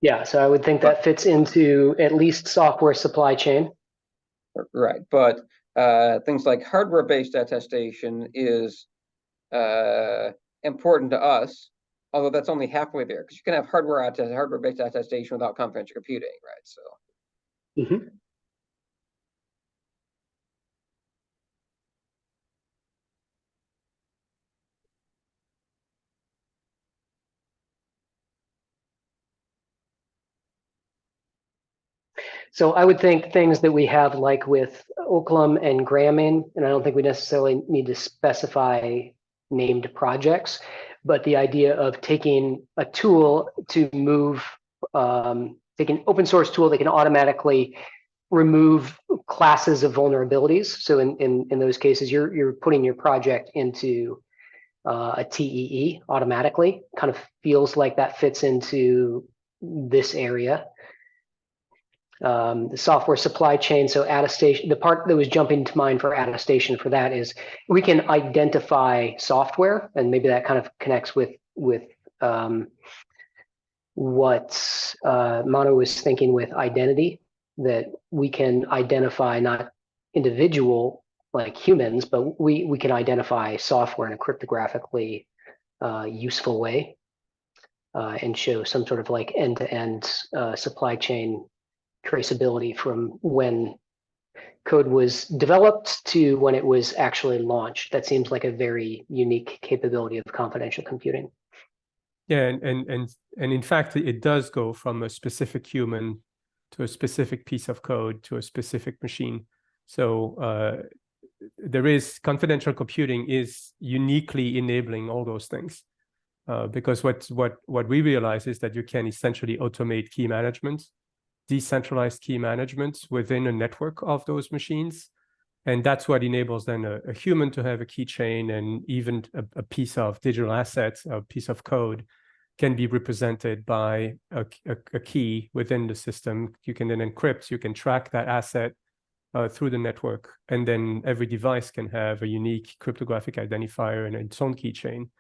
Yeah, so I would think that fits into at least software supply chain. Right, but things like hardware-based attestation is important to us, although that's only halfway there, because you can have hardware-based attestation without confidential computing, right? So. Mm-hmm. So I would think things that we have like with Oaklam and Gramming, and I don't think we necessarily need to specify named projects, but the idea of taking a tool to move, taking an open source tool that can automatically remove classes of vulnerabilities. So in those cases, you're putting your project into a TEE automatically. Kind of feels like that fits into this area. The software supply chain, so attestation, the part that was jumping to mind for attestation for that is we can identify software, and maybe that kind of connects with what Manu was thinking with identity, that we can identify not individual like humans, but we can identify software in a cryptographically useful way and show some sort of like end-to-end supply chain traceability from when code was developed to when it was actually launched. That seems like a very unique capability of confidential computing. Yeah, and in fact, it does go from a specific human to a specific piece of code to a specific machine. So there is confidential computing is uniquely enabling all those things. Because what we realize is that you can essentially automate key management, decentralized key management within a network of those machines. And that's what enables then a human to have a keychain, and even a piece of digital assets, a piece of code can be represented by a key within the system. You can then encrypt, you can track that asset through the network. And then every device can have a unique cryptographic identifier and its own keychain.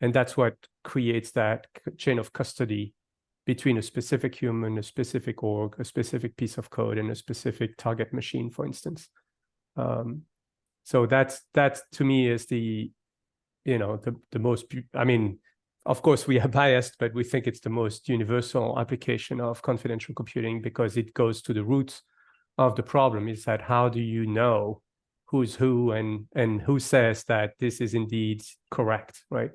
And that's what creates that chain of custody between a specific human, a specific org, a specific piece of code, and a specific target machine, for instance. So that to me is the most, I mean, of course we are biased, but we think it's the most universal application of confidential computing because it goes to the root of the problem. Is that how do you know who's who and who says that this is indeed correct, right?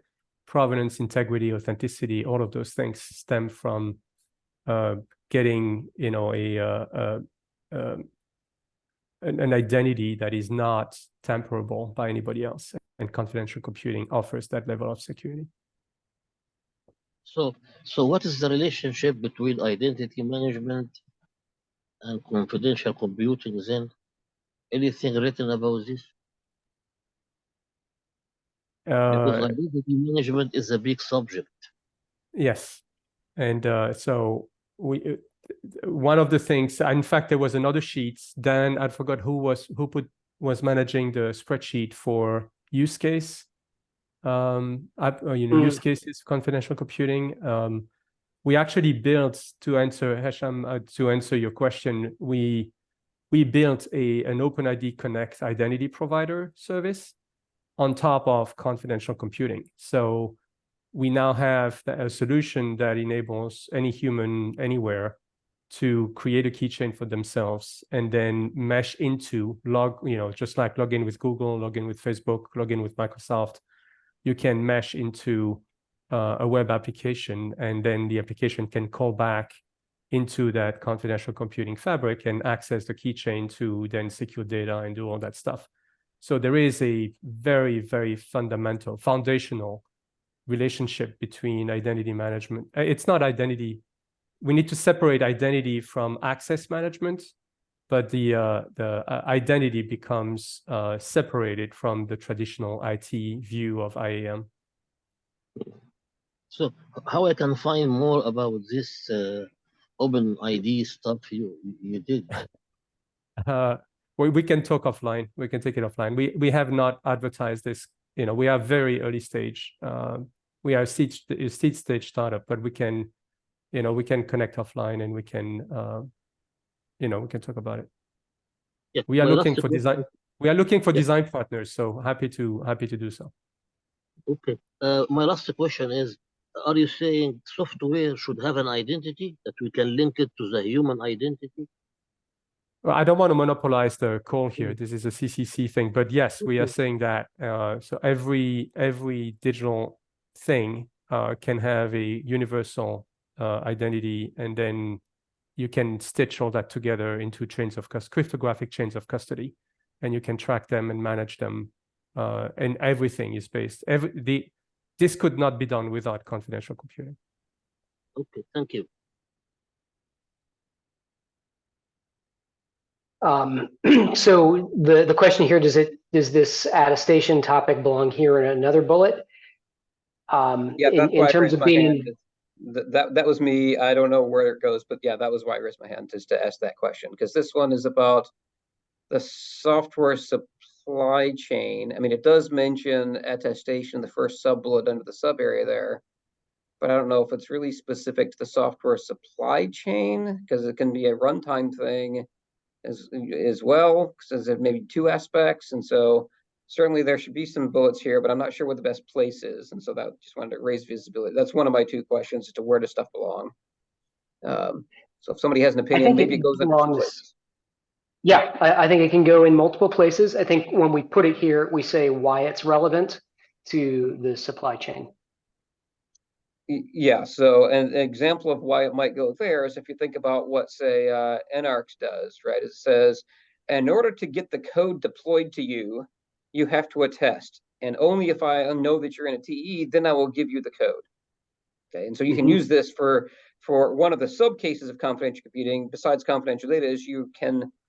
Provenance, integrity, authenticity, all of those things stem from getting, an identity that is not tamperable by anybody else. And confidential computing offers that level of security. So what is the relationship between identity management and confidential computing then? Anything written about this? Because identity management is a big subject. Yes, and so one of the things, in fact, there was another sheet. Dan, I forgot who was managing the spreadsheet for use case. Use cases, confidential computing. We actually built, to answer Hesham, to answer your question, we built an OpenID Connect identity provider service on top of confidential computing. So we now have a solution that enables any human anywhere to create a keychain for themselves and then mesh into just like log in with Google, log in with Facebook, log in with Microsoft. You can mesh into a web application, and then the application can call back into that confidential computing fabric and access the keychain to then secure data and do all that stuff. So there is a very, very fundamental, foundational relationship between identity management. It's not identity. We need to separate identity from access management, but the identity becomes separated from the traditional IT view of IAM. So how I can find more about this OpenID stuff you did? We can talk offline. We can take it offline. We have not advertised this. We are very early stage. We are a seed stage startup, but we can connect offline and we can talk about it. Yeah, we are looking for design. We are looking for design partners. So happy to do so. Okay. My last question is: are you saying software should have an identity that we can link it to the human identity? Well, I don't want to monopolize the call here. This is a CCC thing, but yes, we are saying that. So every digital thing can have a universal identity, and then you can stitch all that together into cryptographic chains of custody, and you can track them and manage them. And everything is based. This could not be done without confidential computing. Okay, thank you. So the question here, does this attestation topic belong here in another bullet? Yeah, that's why In I terms raised of my being hand. That was me. I don't know where it goes, but yeah, that was why I raised my hand, is to ask that question, because this one is about the software supply chain. I mean, it does mention attestation, the first sub bullet under the sub area there, but I don't know if it's really specific to the software supply chain, because it can be a runtime thing as well, because there's maybe two aspects. And so certainly there should be some bullets here, but I'm not sure what the best place is. And so that just wanted to raise visibility. That's one of my two questions, as to where does stuff belong. So if somebody has an opinion, maybe it goes into two places. Yeah, I think it can go in multiple places. I think when we put it here, we say why it's relevant to the supply chain. Yeah, so an example of why it might go there is if you think about what, say, NARCS does, right? It says, in order to get the code deployed to you, you have to attest. And only if I know that you're in a TE, then I will give you the code. Okay, and so you can use this for one of the sub cases of confidential computing. Besides confidential data, is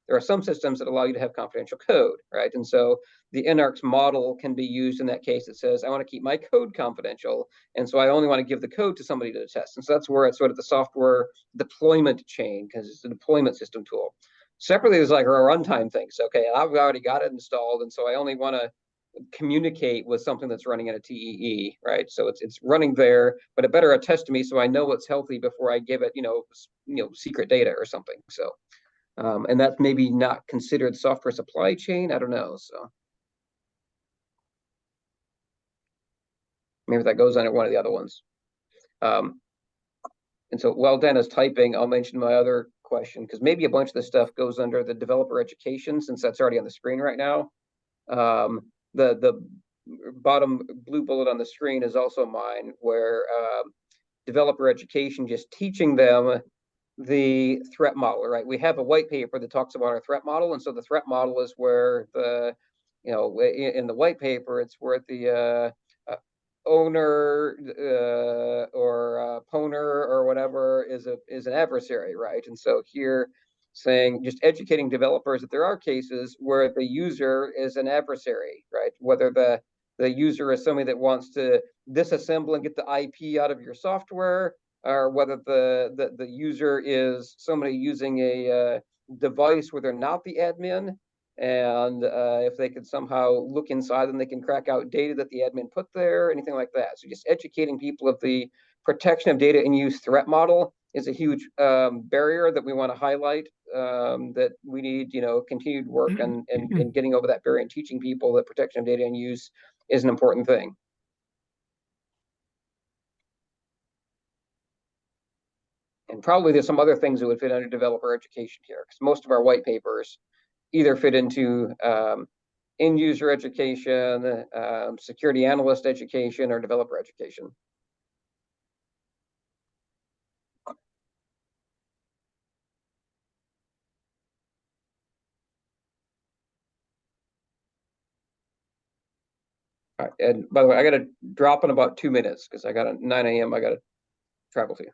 there are some systems that allow you to have confidential code, right? And so the NARCS model can be used in that case. That says, I want to keep my code confidential, and so I only want to give the code to somebody to test. And so that's where it's sort of the software deployment chain, because it's a deployment system tool. Separately, there's like a runtime thing. So, okay, I've already got it installed, and so I only want to communicate with something that's running in a TEE, right? So it's running there, but it better attest to me so I know it's healthy before I give it, secret data or something. So, and that's maybe not considered software supply chain. I don't know. So maybe that goes under one of the other ones. And so while Dan is typing, I'll mention my other question, because maybe a bunch of this stuff goes under the developer education, since that's already on the screen right now. The bottom blue bullet on the screen is also mine, where developer education, just teaching them the threat model, right? We have a white paper that talks about our threat model, and so the threat model is where in the white paper, it's where the owner or pwner or whatever is an adversary, right? And so here, saying, just educating developers that there are cases where the user is an adversary, right? Whether the user is somebody that wants to disassemble and get the IP out of your software, or whether the user is somebody using a device where they're not the admin, and if they could somehow look inside, then they can crack out data that the admin put there, anything like that. So just educating people of the protection of data in use threat model is a huge barrier that we want to highlight, that we need, continued work and getting over that barrier, and teaching people that protection of data in use is an important thing. And probably there's some other things that would fit under developer education here, because most of our white papers either fit into end user education, security analyst education, or developer education. All right, and by the way, I got to drop in about 2 minutes, because I got a 9 a.m. I got to travel to.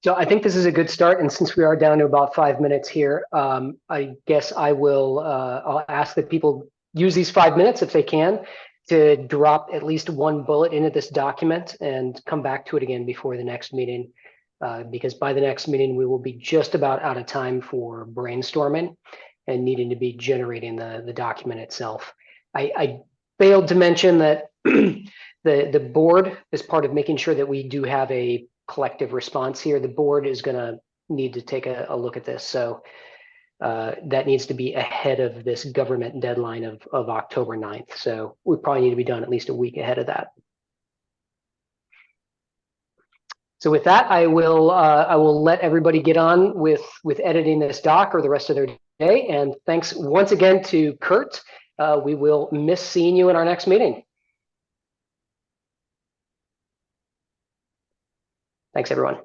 So I think this is a good start, and since we are down to about 5 minutes here, I guess I'll ask that people use these 5 minutes, if they can, to drop at least one bullet into this document and come back to it again before the next meeting, because by the next meeting we will be just about out of time for brainstorming and needing to be generating the document itself. I failed to mention that the board, as part of making sure that we do have a collective response here, the board is going to need to take a look at this. So that needs to be ahead of this government deadline of October 9th. So we probably need to be done at least a week ahead of that. So with that, I will let everybody get on with editing this doc or the rest of their day. And thanks once again to Kurt we will miss seeing you in our next meeting. Thanks, everyone.